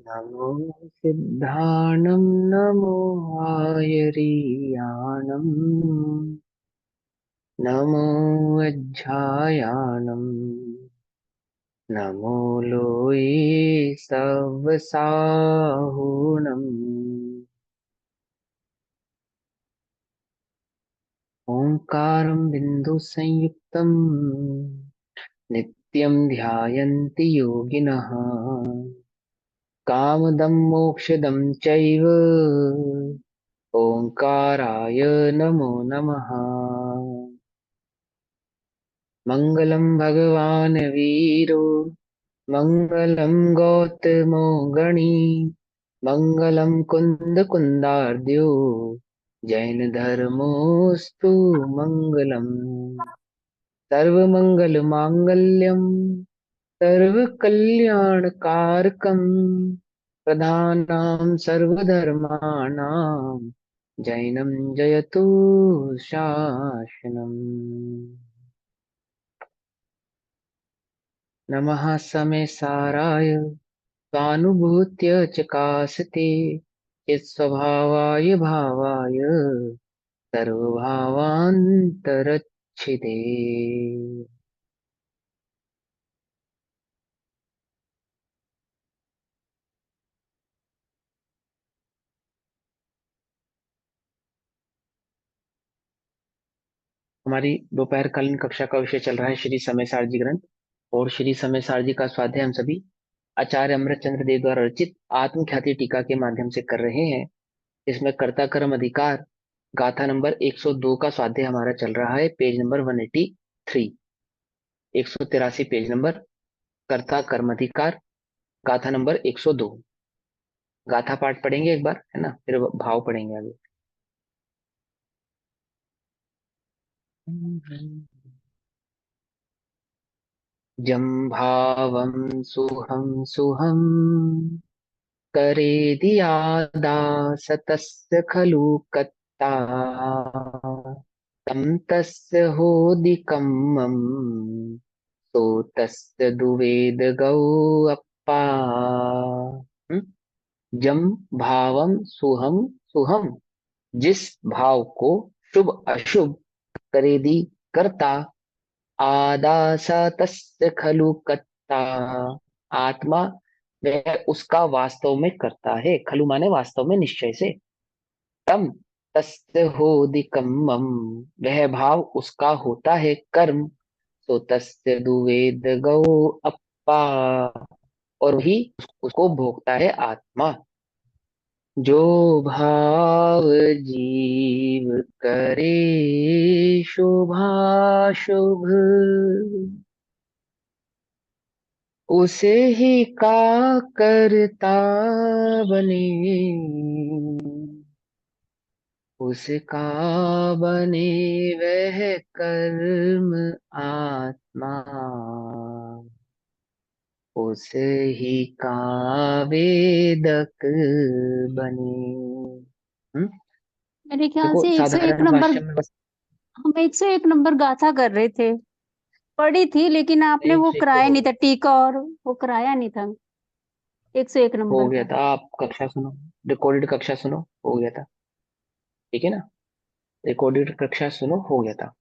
नमो सिद्धाणं नमो आयरीयाणं नमो वज्झायाणं नमो लोये सवसाहुणम् ओंकारं बिन्दुसंयुक्तं नित्यं ध्यायन्ति योगिनः कामदं मोक्षदं चैव ओंकाराय नमो नमः। मङ्गलं भगवान् वीरो मङ्गलं गौतमो गणी मङ्गलं कुन्दकुन्दार्द्यो जैनधर्मोऽस्तु मङ्गलम्। सर्वमङ्गलमाङ्गल्यं सर्वकल्याणकारकं प्रधानां सर्वधर्माणां जैनं जयतु शासनम्। नमः समे साराय स्वानुभूत्य चकासते चित्स्वभावाय भावाय सर्वभावान्तरच्छिदे। हमारी दोपहरकालीन कक्षा का विषय चल रहा है श्री समय सारजी ग्रंथ। और श्री समय सारजी का स्वाध्याय हम सभी आचार्य अमृतचंद्र देव द्वारा रचित आत्मख्याति टीका के माध्यम से कर रहे हैं। इसमें कर्ता कर्म अधिकार गाथा नंबर 102 का स्वाध्याय हमारा चल रहा है, पेज नंबर 183। 183 पेज नंबर, कर्ता कर्म अधिकार, गाथा नंबर 102। गाथा पाठ पढ़ेंगे एक बार, है ना, फिर भाव पढ़ेंगे आगे। जम भावम सुहम सुहम करे दियादासतस्य खलु कत्ता तं तस्य होदिकम्मं सो तस्य दुवेद गौ अप्पा। हम्म? जम भावम सुहम सुहम, जिस भाव को शुभ अशुभ करेदी करता, आदासा तस्य खलु कत्ता, आत्मा वह उसका वास्तव में करता है। खलु माने वास्तव में, निश्चय से। तम तस्य होदिकम्मम, वह भाव उसका होता है कर्म। तो तस्य दुवेद गौ अप्पा, और वही उसको भोगता है आत्मा। जो भाव जीव करे शुभाशुभ, उसे ही का करता बने, उसका बने वह कर्म आत्मा, उसे ही का वेदक बने। हम्म? मेरे ख्याल देखो से 101 साधारण नंबर। भाषा में बस हम 101 नंबर गाथा कर रहे थे, पढ़ी थी, लेकिन आपने एक वो से एक तो कराया हो नहीं था, गया, टीका और वो कराया नहीं था 101 हो नंबर गया का। था। आप कक्षा सुनो, रिकॉर्डेड कक्षा सुनो, हो गया था। ठीक है ना, रिकॉर्डेड कक्षा सुनो, हो गया था।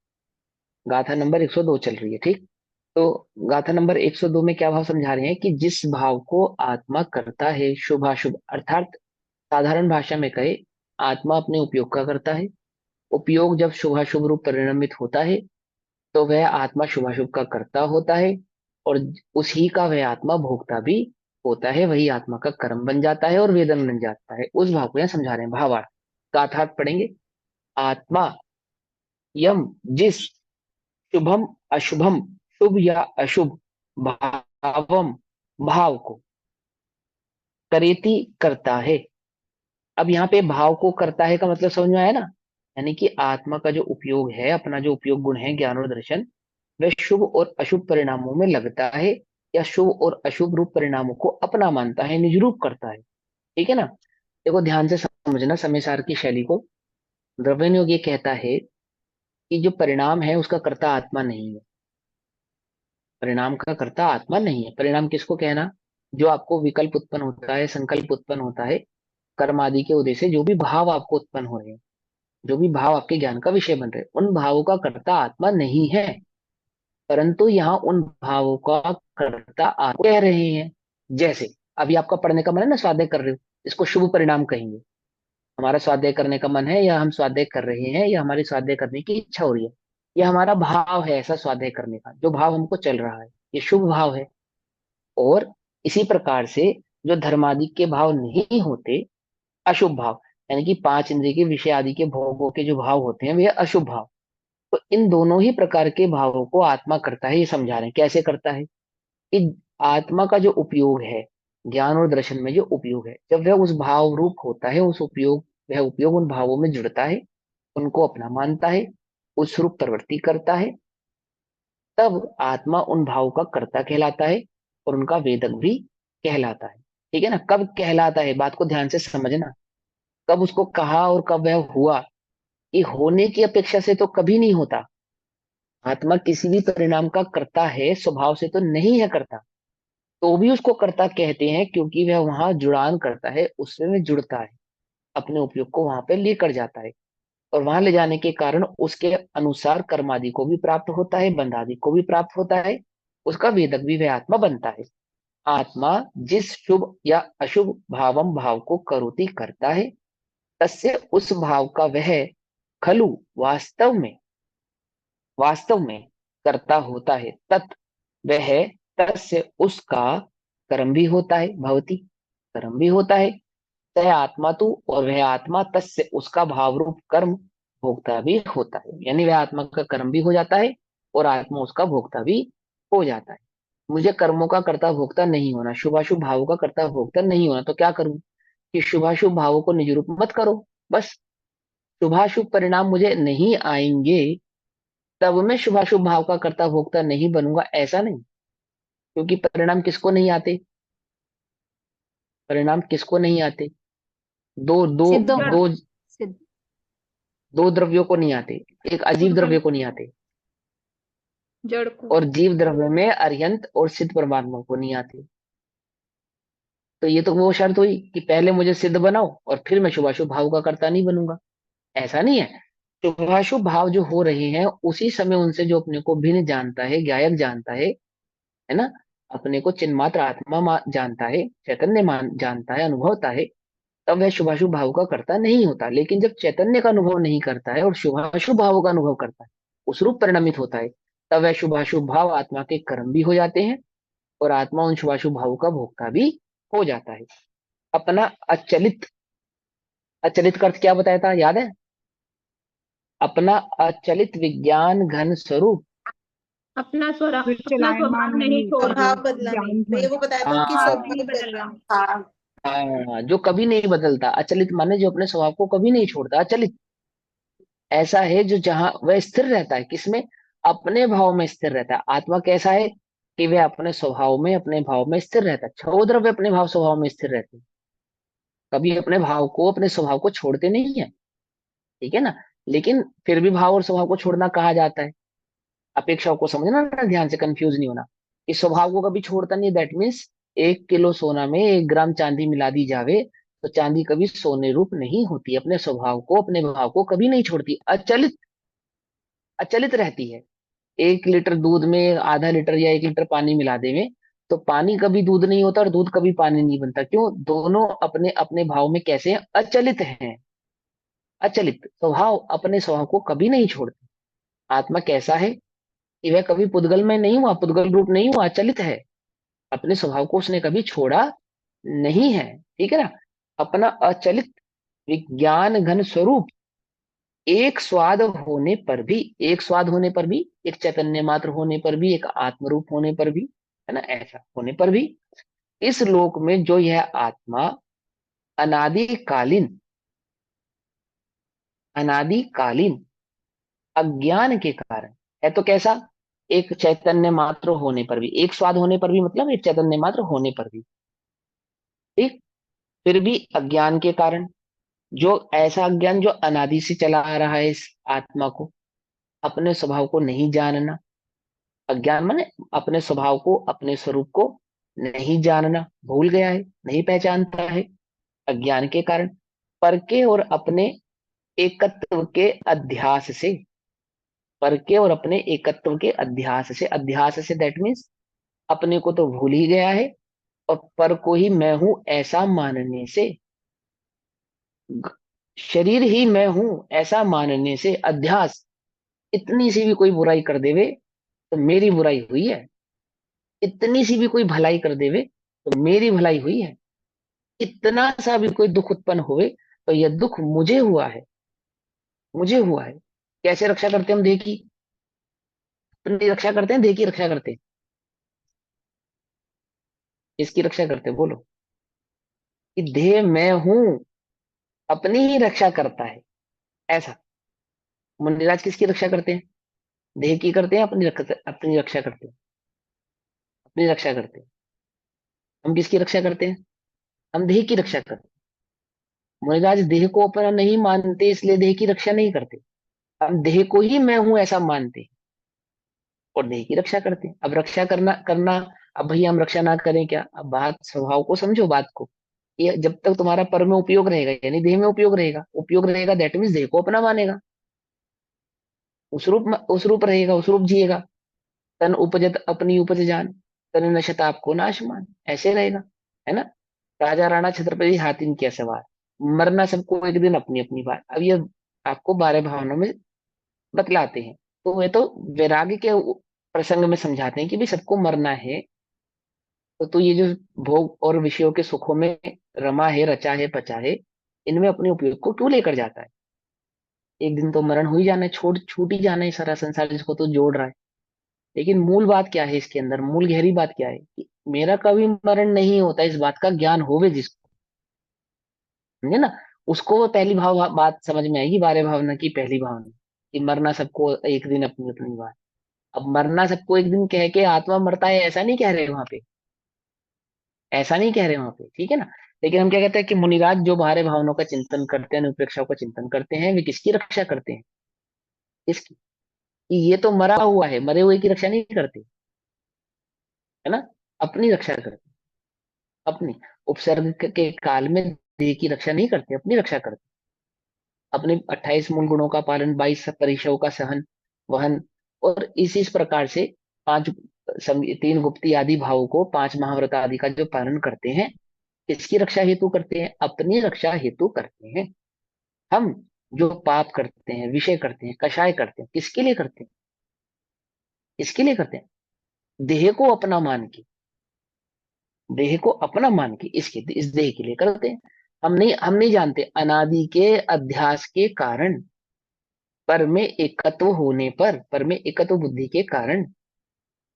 गाथा नंबर 102 चल रही है, ठीक। तो गाथा नंबर 102 में क्या भाव समझा रहे हैं कि जिस भाव को आत्मा करता है शुभाशुभ, अर्थात साधारण भाषा में कहे, आत्मा अपने उपयोग का करता है। उपयोग जब शुभाशुभ रूप परिणमित होता है तो वह आत्मा शुभाशुभ का कर्ता होता है, और उसी का वह आत्मा भोगता भी होता है। वही आत्मा का कर्म बन जाता है और वेदन बन जाता है। उस भाव को यहाँ समझा रहे हैं भावार्थ। गाथार्थ पढ़ेंगे। आत्मा यम, जिस शुभम अशुभम, शुभ या अशुभ, भावम भाव को, करेति करता है। अब यहाँ पे भाव को करता है का मतलब समझ में आया ना। यानी कि आत्मा का जो उपयोग है, अपना जो उपयोग गुण है ज्ञान और दर्शन, वह शुभ और अशुभ परिणामों में लगता है, या शुभ और अशुभ रूप परिणामों को अपना मानता है, निज रूप करता है। ठीक है ना। देखो ध्यान से समझना समय सार की शैली को। द्रव्यन योग ये कहता है कि जो परिणाम है उसका कर्ता आत्मा नहीं है। परिणाम का कर्ता आत्मा नहीं है। परिणाम किसको कहना? जो आपको विकल्प उत्पन्न होता है, संकल्प उत्पन्न होता है, कर्म आदि के उदय से जो भी भाव आपको उत्पन्न हो रहे हैं, जो भी भाव आपके ज्ञान का विषय बन रहे हैं, उन भावों का कर्ता आत्मा नहीं है, परंतु यहाँ उन भावों का कर्ता आप कह रहे हैं। जैसे अभी आपका पढ़ने का मन है ना, स्वाध्याय कर रहे हो, इसको शुभ परिणाम कहेंगे। हमारा स्वाध्याय करने का मन है, या हम स्वाध्याय कर रहे हैं, या हमारी स्वाध्याय करने की इच्छा हो रही है, यह हमारा भाव है ऐसा स्वाध्याय करने का, जो भाव हमको चल रहा है, ये शुभ भाव है। और इसी प्रकार से जो धर्मादि के भाव नहीं होते, अशुभ भाव, यानी कि पांच इंद्रिय के विषय आदि के भोगों के जो भाव होते हैं वे अशुभ भाव। तो इन दोनों ही प्रकार के भावों को आत्मा करता है, ये समझा रहे हैं। कैसे करता है कि आत्मा का जो उपयोग है, ज्ञान और दर्शन में जो उपयोग है, जब वह उस भाव रूप होता है, उस उपयोग, वह उपयोग उन भावों में जुड़ता है, उनको अपना मानता है, उस रूप प्रवृत्ति करता है, तब आत्मा उन भावों का कर्ता कहलाता है और उनका वेदक भी कहलाता है। ठीक है ना? कब कहलाता है, बात को ध्यान से समझना। कब उसको कहा और कब वह हुआ, ये होने की अपेक्षा से तो कभी नहीं होता। आत्मा किसी भी परिणाम का कर्ता है, स्वभाव से तो नहीं है कर्ता, तो भी उसको कर्ता कहते हैं, क्योंकि वह वहां जुड़ान करता है, उससे वह जुड़ता है, अपने उपयोग को वहां पे लेकर जाता है, और वहां ले जाने के कारण उसके अनुसार कर्मादि को भी प्राप्त होता है, बंधादि को भी प्राप्त होता है, उसका वेदक भी वह आत्मा बनता है। आत्मा जिस शुभ या अशुभ भावम भाव को करोति करता है, तस्य उस भाव का वह खलु वास्तव में कर्ता होता है, तत् वह तस्य उसका कर्म भी होता है, भवती कर्म भी होता है, तय आत्मा तू, और वह आत्मा तस्य उसका भाव रूप कर्म भोक्ता भी होता है। यानी वह आत्मा का कर्म भी हो जाता है और आत्मा उसका भोक्ता भी हो जाता है। मुझे कर्मों का कर्ता भोक्ता नहीं होना, शुभाशुभ भावों का कर्ता भोक्ता नहीं होना, तो क्या करूं कि शुभाशुभ भावों को निज रूप मत करो, बस। शुभाशुभ परिणाम मुझे नहीं आएंगे, तब मैं शुभाशुभ भाव का कर्ता भोक्ता नहीं बनूंगा, ऐसा नहीं। क्योंकि परिणाम किसको नहीं आते, परिणाम किसको नहीं आते, दो दो सिद्धों को। दो सिद्ध। दो द्रव्यों को नहीं आते, एक अजीव उद्गम द्रव्य को नहीं आते। जड़ को। और जीव द्रव्य में अर्यंत और सिद्ध परमात्मा को नहीं आते। तो ये तो वो शर्त हुई कि पहले मुझे सिद्ध बनाओ और फिर मैं शुभाशुभ भाव का कर्ता नहीं बनूंगा, ऐसा नहीं है। शुभाशुभ भाव जो हो रहे हैं, उसी समय उनसे जो अपने को भिन्न जानता है, गायक जानता है ना, अपने को चिन्मात्र आत्मा जानता है, चैतन्य मान जानता है, अनुभवता है, तब वह शुभाशुभ भाव का कर्ता नहीं होता। लेकिन जब चैतन्य का अनुभव नहीं करता है और शुभाशुभ भावों का अनुभव करता है, उस रूप परिणमित होता है, तब वह शुभाशुभ भाव आत्मा के कर्म भी हो जाते हैं और आत्मा उन शुभाशुभ भावों का भोक्ता भी हो जाता है। अपना अचलित, अचलित का अर्थ क्या बताया था, याद है? अपना अचलित विज्ञान घन स्वरूप। अपना स्वभाव, फिर अपना चलायमान स्वभाव नहीं नहीं छोड़ता। कभी स्वभाव बदला नहीं, ज्ञान तो ये घन। वो बताया था कि हाँ, नहीं स्वभाव बदलना। हाँ। हाँ, जो कभी नहीं बदलता, अचलित माने जो अपने स्वभाव को कभी नहीं छोड़ता, अचलित ऐसा है जो जहां वह स्थिर रहता है, किसमें, अपने भाव में स्थिर रहता है। आत्मा कैसा है कि वह अपने स्वभाव में, अपने भाव में स्थिर रहता है। छह द्रव्य अपने भाव स्वभाव में स्थिर रहते हैं, कभी अपने भाव को, अपने स्वभाव को छोड़ते नहीं है। ठीक है ना? लेकिन फिर भी भाव और स्वभाव को छोड़ना कहा जाता है, अपेक्षाओं को समझना ना, ध्यान से कंफ्यूज नहीं होना। इस स्वभाव को कभी छोड़ता नहीं, दैट मीन्स 1 किलो सोना में 1 ग्राम चांदी मिला दी जावे, तो चांदी कभी सोने रूप नहीं होती, अपने स्वभाव को, अपने भाव को कभी नहीं छोड़ती, अचलित, अचलित रहती है। 1 लीटर दूध में आधा लीटर या 1 लीटर पानी मिला देवे, तो पानी कभी दूध नहीं होता और दूध कभी पानी नहीं बनता। क्यों? दोनों अपने अपने भाव में कैसे हैं, अचलित हैं। अचलित स्वभाव अपने स्वभाव को कभी नहीं छोड़ते। आत्मा कैसा है कि वह कभी पुद्गल में नहीं हुआ, पुद्गल रूप नहीं हुआ, अचलित है, अपने स्वभाव को उसने कभी छोड़ा नहीं है। ठीक है ना? अपना अचलित विज्ञान घन स्वरूप, एक स्वाद होने पर भी, एक स्वाद होने पर भी, एक चैतन्य मात्र होने पर भी, एक आत्म रूप होने पर भी, है ना, ऐसा होने पर भी, इस लोक में जो यह आत्मा अनादिकालीन, अनादिकालीन अज्ञान के कारण है, तो कैसा, एक चैतन्य मात्र होने पर भी, एक स्वाद होने पर भी, मतलब एक चैतन्य मात्र होने पर भी, ठीक, फिर भी अज्ञान के कारण, जो ऐसा अज्ञान जो अनादि से चला आ रहा है, इस आत्मा को, अपने स्वभाव को नहीं जानना। अज्ञान माने अपने स्वभाव को, अपने स्वरूप को नहीं जानना, भूल गया है, नहीं पहचानता है अज्ञान के कारण। पर के और अपने एकत्व के अध्यास से, पर के और अपने एकत्व के अध्यास से दैट मीन्स अपने को तो भूल ही गया है, और पर को ही मैं हूं ऐसा मानने से, ग- शरीर ही मैं हूं ऐसा मानने से अध्यास, इतनी सी भी कोई बुराई कर देवे तो मेरी बुराई हुई है, इतनी सी भी कोई भलाई कर देवे तो मेरी भलाई हुई है, इतना सा भी कोई दुख उत्पन्न हुए तो यह दुख मुझे हुआ है, मुझे हुआ है। कैसे रक्षा करते हैं हम देह की? अपनी रक्षा करते हैं, देह की रक्षा करते हैं? इसकी रक्षा करते हैं बोलो? कि देह मैं हूं अपनी ही रक्षा करता है, ऐसा। मुनिराज किसकी रक्षा करते हैं? देह की करते हैं, अपनी रक्षा करते हैं, अपनी रक्षा करते हैं। हम किसकी रक्षा करते हैं? हम देह की रक्षा करते हैं। मुनिराज देह को अपना नहीं मानते इसलिए देह की रक्षा नहीं करते, हम देह को ही मैं हूं ऐसा मानते हैं और देह की रक्षा करते हैं। अब रक्षा करना करना, अब भैया हम रक्षा ना करें क्या? अब बात स्वभाव को समझो, बात को। ये जब तक तुम्हारा पर में उपयोग रहेगा यानी देह में उपयोग रहेगा, उपयोग रहेगा दैट मीन्स देह को अपना मानेगा, उस रूप रहेगा, उस रूप जिएगा। तन उपजत अपनी उपज जान, तन नशत आपको नाश मान, ऐसे रहेगा, है ना? राजा राणा छत्रपति हाथी में क्या सवार, मरना सबको एक दिन अपनी अपनी बात। अब ये आपको 12 भावनों में बतलाते हैं, तो वे तो वैराग्य के प्रसंग में समझाते हैं कि भाई सबको मरना है। तो ये जो भोग और विषयों के सुखों में रमा है, रचा है, पचा है, इनमें अपने उपयोग को क्यों लेकर जाता है? एक दिन तो मरण हो ही जाना है, छोड़ छूट ही जाना है सारा संसार, जिसको तो जोड़ रहा है। लेकिन मूल बात क्या है इसके अंदर, मूल गहरी बात क्या है? कि मेरा कभी मरण नहीं होता, इस बात का ज्ञान होवे जिसको, समझे ना? उसको वो पहली बात समझ में आएगी, 12 भावना की पहली भावना, कि मरना सबको एक दिन अपनी अपनी बात। अब मरना सबको एक दिन कह के आत्मा मरता है ऐसा नहीं कह रहे वहां पे, ऐसा नहीं कह रहे वहां पे, ठीक है ना? लेकिन हम क्या कहते हैं कि मुनिराज जो 12 भावनाओं का चिंतन करते हैं, अनुप्रेक्षाओं का चिंतन करते हैं, वे किसकी रक्षा करते हैं? इसकी, कि ये तो मरा हुआ है, मरे हुए की रक्षा नहीं करते, है ना? अपनी रक्षा करते, अपनी। उपसर्ग के काल में देह की रक्षा नहीं करते, अपनी रक्षा करते। अपने 28 मूल गुणों का पालन, 22 परिशव का सहन वहन, और इस प्रकार से पांच 3 गुप्ती आदि भावों को, 5 महाव्रत आदि का जो पालन करते हैं, किसकी रक्षा हेतु करते हैं? अपनी रक्षा हेतु करते हैं। हम जो पाप करते हैं, विषय करते हैं, कषाय करते हैं, किसके लिए करते हैं? इसके लिए करते हैं देह को अपना मान के, देह को अपना मान के इसके इस देह के लिए करते हैं। हम नहीं जानते अनादि के अध्यास के कारण, पर में एकत्व होने पर में एकत्व बुद्धि के कारण,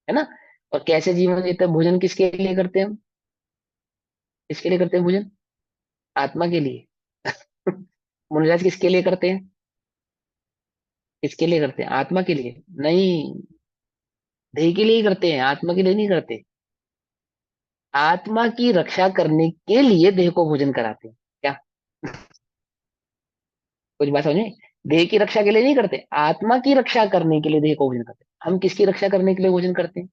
है ना? और कैसे जीवन जीते हैं? भोजन किसके लिए करते हैं हम? किसके लिए करते हैं भोजन? आत्मा के लिए। मनोराज किसके लिए करते हैं? किसके लिए करते हैं? आत्मा के लिए नहीं, देह के लिए ही करते हैं, आत्मा के लिए नहीं करते। आत्मा की रक्षा करने के लिए देह को भोजन कराते हैं क्या? कुछ बात समझे? देह की रक्षा के लिए नहीं करते, आत्मा की रक्षा करने के लिए देह को भोजन करते हैं। हम किसकी रक्षा करने के लिए भोजन करते हैं?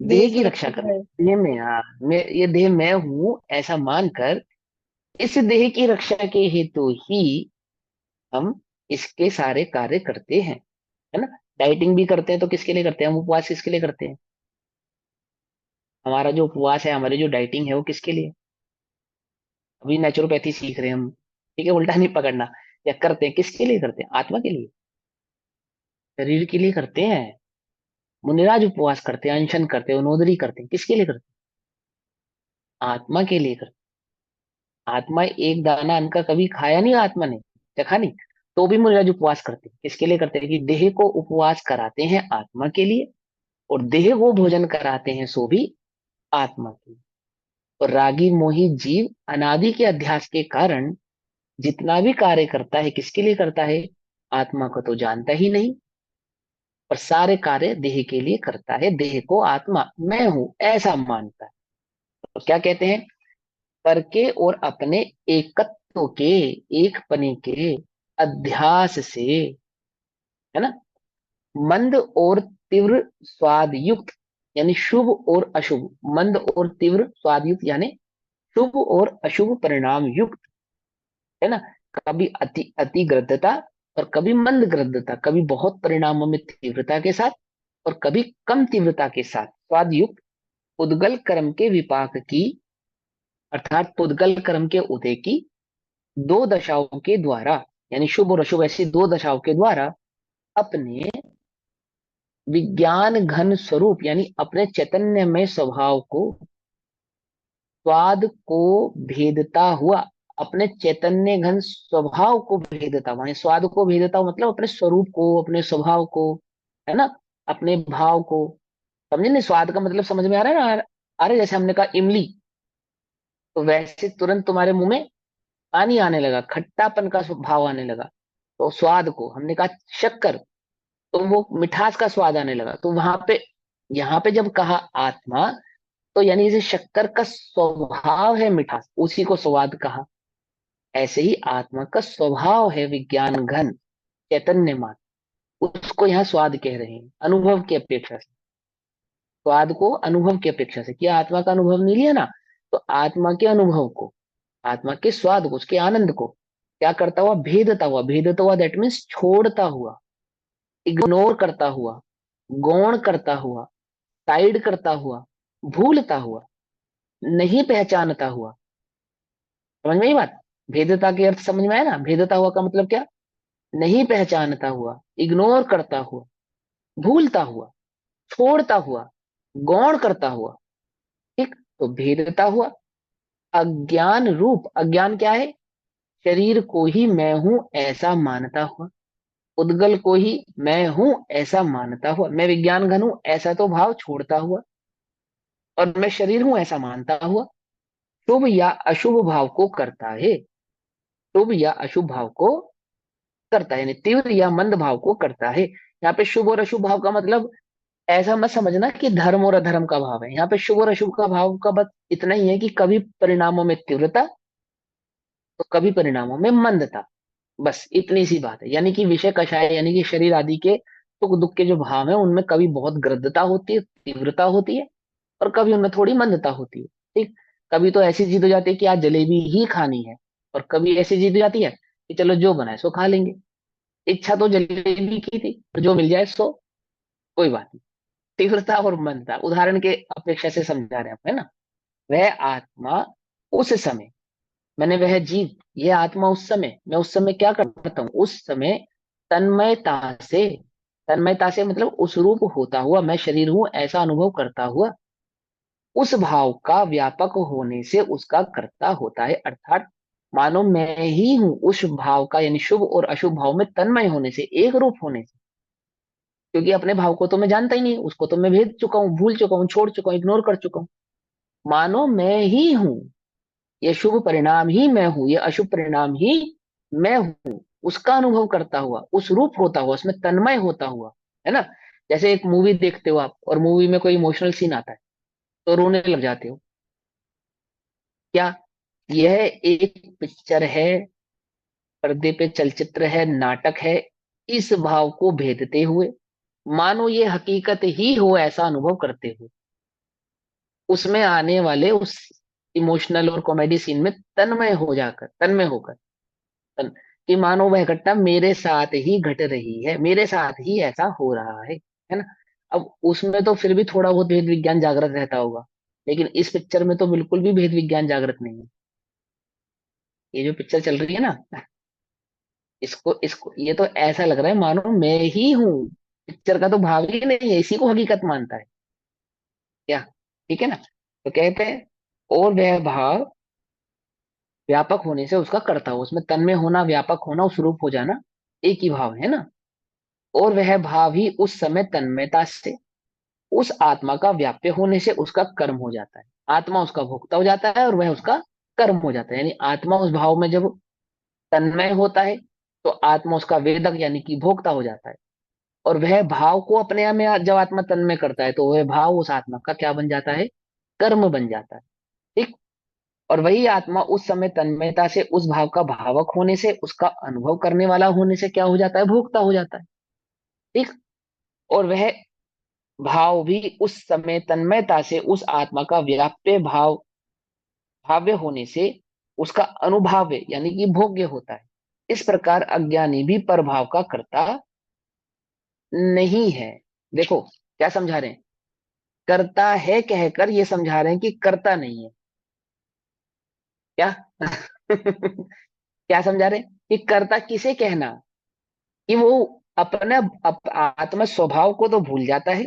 देह देह की रक्षा सुरक्षित करने, रहे। देह में, हाँ, ये देह मैं हूं ऐसा मानकर, इस देह की रक्षा के हेतु ही हम इसके सारे कार्य करते हैं, है ना? डाइटिंग भी करते हैं तो किसके लिए करते हैं? हम उपवास किसके लिए करते हैं? हमारा जो उपवास है, हमारी जो डाइटिंग है, वो किसके लिए? अभी नेचुरोपैथी सीख रहे हैं हम, ठीक है, उल्टा नहीं पकड़ना। या करते हैं किसके लिए? करते हैं आत्मा के लिए, शरीर के लिए करते हैं। मुनिराज उपवास करते हैं, अनशन करते हैं, उनोदरी करते हैं, किसके लिए करते हैं? आत्मा के लिए करते हैं। आत्मा एक दाना अन्न का कभी खाया नहीं, आत्मा ने चखा नहीं, तो भी मुनिराज उपवास करते हैं। किसके लिए करते हैं? कि देह को उपवास कराते हैं आत्मा के लिए, और देह को भोजन कराते हैं सो भी आत्मा के लिए। और रागी मोही जीव अनादि के अध्यास के कारण जितना भी कार्य करता है, किसके लिए करता है? आत्मा को तो जानता ही नहीं, और सारे कार्य देह के लिए करता है, देह को आत्मा मैं हूं ऐसा मानता है। तो क्या कहते हैं? पर के और अपने एकत्व के, एक पने के अध्यास से, है ना? मंद और तीव्र स्वाद युक्त यानी शुभ और अशुभ, मंद और तीव्र स्वाद युक्त, यानी शुभ और अशुभ परिणाम युक्त, है ना। कभी अति अति ग्रद्धता और कभी मंद ग्रद्धता, कभी बहुत परिणामों में तीव्रता के साथ और कभी कम तीव्रता के साथ स्वाद युक्त पुद्गल कर्म के विपाक की, अर्थात पुद्गल कर्म के उदय की दो दशाओं के द्वारा, यानी शुभ और अशुभ ऐसी दो दशाओं के द्वारा अपने विज्ञान घन स्वरूप यानी अपने चैतन्यमय स्वभाव को, स्वाद को भेदता हुआ, अपने चैतन्य घन स्वभाव को भेदता हुआ, यानी स्वाद को भेदता हुआ मतलब अपने स्वरूप को, अपने स्वभाव को, है ना, अपने भाव को। समझे नहीं, स्वाद का मतलब समझ में आ रहा है ना? आ रहा है, जैसे हमने कहा इमली, तो वैसे तुरंत तुम्हारे मुंह में पानी आने लगा, खट्टापन का भाव आने लगा। तो स्वाद को हमने कहा शक्कर, तो वो मिठास का स्वाद आने लगा। तो वहां पे, यहाँ पे जब कहा आत्मा, तो यानी जैसे शक्कर का स्वभाव है मिठास, उसी को स्वाद कहा। ऐसे ही आत्मा का स्वभाव है विज्ञान घन, चैतन्य मात्र, उसको यहाँ स्वाद कह रहे हैं अनुभव की अपेक्षा से। स्वाद को अनुभव की अपेक्षा से किया, आत्मा का अनुभव नहीं लिया ना, तो आत्मा के अनुभव को, आत्मा के स्वाद को, उसके आनंद को क्या करता हुआ, भेदता हुआ दैट मीन्स छोड़ता हुआ, इग्नोर करता हुआ, गौण करता हुआ, साइड करता हुआ, भूलता हुआ, नहीं पहचानता हुआ। समझ में ये बात? भेदता के अर्थ समझ में आया ना? भेदता हुआ का मतलब क्या? नहीं पहचानता हुआ, इग्नोर करता हुआ, भूलता हुआ, छोड़ता हुआ, गौण करता हुआ। ठीक, तो भेदता हुआ, अज्ञान रूप, अज्ञान क्या है? शरीर को ही मैं हूं ऐसा मानता हुआ, उद्गल को ही मैं हूं ऐसा मानता हुआ, मैं विज्ञान घन हूं ऐसा तो भाव छोड़ता हुआ, और मैं शरीर हूं ऐसा मानता हुआ शुभ या अशुभ भाव को करता है, शुभ या अशुभ भाव को करता है, यानी तीव्र या मंद भाव को करता है। यहाँ पे शुभ और अशुभ भाव का मतलब ऐसा मत समझना कि धर्म और अधर्म का भाव है। यहाँ पे शुभ और अशुभ का भाव का बस इतना ही है कि कभी परिणामों में तीव्रता तो कभी परिणामों में मंदता, बस इतनी सी बात है। यानी कि विषय कषाय यानी कि शरीर आदि के सुख दुख के जो भाव है उनमें कभी बहुत ग्रद्धता होती है, तीव्रता होती है, और कभी उनमें थोड़ी मंदता होती है। ठीक, कभी तो ऐसी जिद हो जाती है कि आज जलेबी ही खानी है, और कभी ऐसी जिद हो जाती है कि चलो जो बनाए सो खा लेंगे। इच्छा तो जलेबी की थी, और जो मिल जाए सो कोई बात नहीं। तीव्रता और मंदता उदाहरण के अपेक्षा से समझा रहे हैं हम, है ना। वह आत्मा उस समय, मैंने वह जीव, ये आत्मा उस समय, मैं उस समय क्या करता हूँ, उस समय तन्मयता से, तन्मयता से मतलब उस रूप होता हुआ, मैं शरीर हूं ऐसा अनुभव करता हुआ, उस भाव का व्यापक होने से उसका कर्ता होता है। अर्थात मानो मैं ही हूं उस भाव का, यानी शुभ और अशुभ भाव में तन्मय होने से, एक रूप होने से। क्योंकि अपने भाव को तो मैं जानता ही नहीं, उसको तो मैं भेद चुका हूँ, भूल चुका हूँ, छोड़ चुका हूँ, इग्नोर कर चुका हूँ। मानो मैं ही हूं, ये शुभ परिणाम ही मैं हूं, ये अशुभ परिणाम ही मैं हूं, उसका अनुभव करता हुआ, उस रूप होता हुआ, उसमें तन्मय होता हुआ, है ना। जैसे एक मूवी देखते हो आप, और मूवी में कोई इमोशनल सीन आता है तो रोने लग जाते हो, क्या? यह एक पिक्चर है, पर्दे पे चलचित्र है, नाटक है, इस भाव को भेदते हुए मानो ये हकीकत ही हो ऐसा अनुभव करते हुए, उसमें आने वाले उस इमोशनल और कॉमेडी सीन में तन्मय हो जाकर, तन्मय होकर, कि मानो वह घटना मेरे साथ ही घट रही है, मेरे साथ ही ऐसा हो रहा है ना। अब उसमें तो फिर भी थोड़ा बहुत भेद विज्ञान जागृत रहता होगा, लेकिन इस पिक्चर में तो बिल्कुल भी भेद विज्ञान जागृत नहीं है। ये जो पिक्चर चल रही है ना, इसको इसको ये तो ऐसा लग रहा है मानो मैं ही हूँ, पिक्चर का तो भाव ही नहीं है, इसी को हकीकत मानता है क्या। ठीक है ना। तो कहते हैं और वह भाव व्यापक होने से उसका कर्ता हो, उसमें तन्मय होना, व्यापक होना, उस रूप हो जाना, एक ही भाव है ना। और वह भाव ही उस समय तन्मयता से उस आत्मा का व्याप्य होने से उसका कर्म हो जाता है, आत्मा उसका भोक्ता हो जाता है और वह उसका कर्म हो जाता है। यानी आत्मा उस भाव में जब तन्मय होता है तो आत्मा उसका वेदक यानी कि भोक्ता हो जाता है, और वह भाव को अपने आप में जब आत्मा तन्मय करता है तो वह भाव उस आत्मा का क्या बन जाता है, कर्म बन जाता है। ठीक, और वही आत्मा उस समय तन्मयता से उस भाव का भावक होने से, उसका अनुभव करने वाला होने से क्या हो जाता है, भोक्ता हो जाता है। ठीक, और वह भाव भी उस समय तन्मयता से उस आत्मा का व्याप्य भाव्य होने से उसका अनुभाव्य यानी कि भोग्य होता है। इस प्रकार अज्ञानी भी परभाव का कर्ता नहीं है। देखो क्या समझा रहे हैं, करता है कहकर ये समझा रहे हैं कि करता नहीं है। क्या क्या समझा रहे हैं कि करता किसे कहना, कि वो अपने आत्म स्वभाव को तो भूल जाता है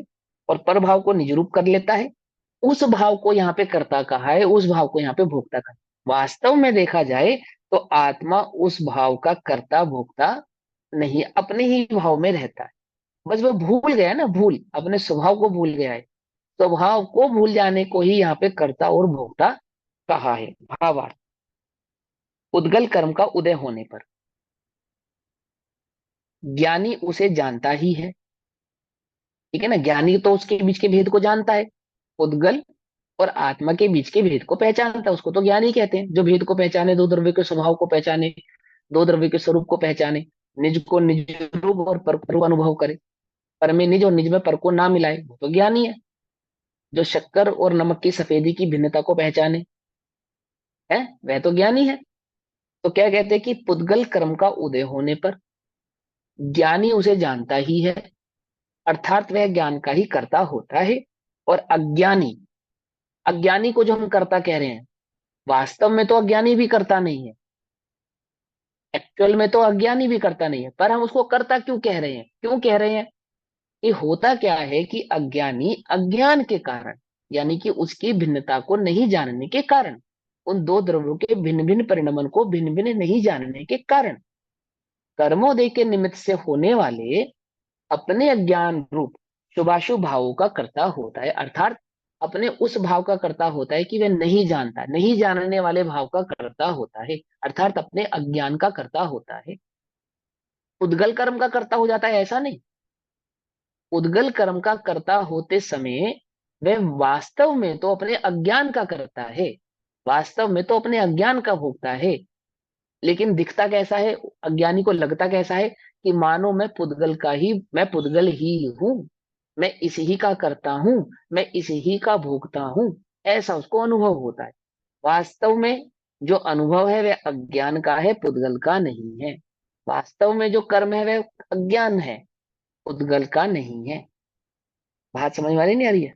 और परभाव को निजरूप कर लेता है। उस भाव को यहाँ पे कर्ता कहा है, उस भाव को यहाँ पे भोक्ता कहा है। वास्तव में देखा जाए तो आत्मा उस भाव का कर्ता भोक्ता नहीं, अपने ही भाव में रहता है। बस वो भूल गया ना, भूल अपने स्वभाव को भूल गया है। स्वभाव को भूल जाने को ही यहाँ पे कर्ता और भोक्ता कहा है। भावार्थ, उद्गल कर्म का उदय होने पर ज्ञानी उसे जानता ही है। ठीक है ना, ज्ञानी तो उसके बीच के भेद को जानता है। उद्गल और आत्मा के बीच के भेद को पहचानता है, उसको तो ज्ञानी कहते हैं। जो भेद को पहचाने, दो द्रव्य के स्वभाव को पहचाने, दो द्रव्य के स्वरूप को पहचाने, निज को निज रूप और पर को अनुभव करे, पर में निज और निज में पर को ना मिलाए, वो तो ज्ञानी है। जो शक्कर और नमक की सफेदी की भिन्नता को पहचाने, है वह तो ज्ञानी है। तो क्या कहते हैं कि पुद्गल कर्म का उदय होने पर ज्ञानी उसे जानता ही है, अर्थात वह ज्ञान का ही कर्ता होता है। और अज्ञानी, अज्ञानी को जो हम कर्ता कह रहे हैं, वास्तव में तो अज्ञानी भी करता नहीं है। एक्चुअल में तो अज्ञानी भी करता नहीं है, पर हम उसको कर्ता क्यों कह रहे हैं, क्यों कह रहे हैं? कि होता क्या है कि अज्ञानी अज्ञान के कारण, यानी कि उसकी भिन्नता को नहीं जानने के कारण, उन दो द्रव्यों के भिन्न भिन्न परिणमन को भिन्न भिन्न नहीं जानने के कारण कर्मोदय के निमित्त से होने वाले अपने अज्ञान रूप शुभाशुभ भावों का कर्ता होता है। अर्थात अपने उस भाव का कर्ता होता है कि वह नहीं जानता, नहीं जानने वाले भाव का कर्ता होता है, अर्थात अपने अज्ञान का कर्ता होता है। उद्गल कर्म का कर्ता हो जाता है ऐसा नहीं। उद्गल कर्म का कर्ता होते समय वह वास्तव में तो अपने अज्ञान का करता है, वास्तव में तो अपने अज्ञान का भोगता है। लेकिन दिखता कैसा है, अज्ञानी को लगता कैसा है, कि मानो मैं पुद्गल ही हूं, मैं इसी ही का करता हूं, मैं इसी ही का भोगता हूं, ऐसा उसको अनुभव होता है। वास्तव में जो अनुभव है वह अज्ञान का है, पुद्गल का नहीं है। वास्तव में जो कर्म है वह अज्ञान है, पुद्गल का नहीं है। बात समझ में आ रही नहीं आ रही है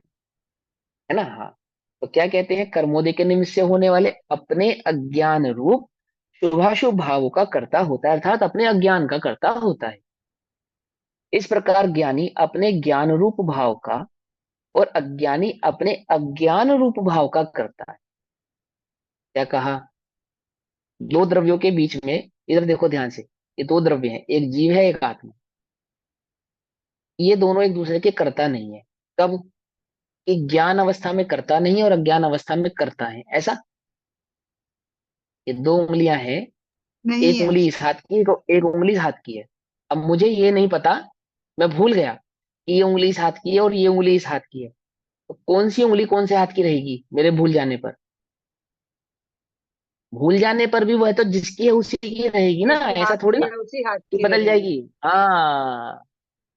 ना? हाँ। तो क्या कहते हैं, कर्मोदय के निमित्त से होने वाले अपने अज्ञान रूप शुभाशुभ भावों का कर्ता होता है, अर्थात अपने अज्ञान का कर्ता होता है। इस प्रकार ज्ञानी अपने ज्ञान रूप भाव का और अज्ञानी अपने अज्ञान रूप भाव का करता है। क्या कहा? दो द्रव्यों के बीच में, इधर देखो ध्यान से, ये दो द्रव्य हैं, एक जीव है एक आत्मा। ये दोनों एक दूसरे के कर्ता नहीं है। कब? कि ज्ञान अवस्था में कर्ता नहीं है और अज्ञान अवस्था में कर्ता है, ऐसा। ये दो उंगलियां हैं, नहीं एक है। उंगली इस हाथ की, एक उंगली इस हाथ की है। अब मुझे ये नहीं पता, मैं भूल गया कि ये उंगली इस हाथ की है और ये उंगली इस हाथ की है। तो कौन सी उंगली कौन से हाथ की रहेगी मेरे भूल जाने पर? भूल जाने पर भी वह तो जिसकी है उसी की रहेगी ना, जिसके ऐसा हाथ थोड़ी की ना है उसी हाथ कि की बदल रहेगी। जाएगी। हाँ।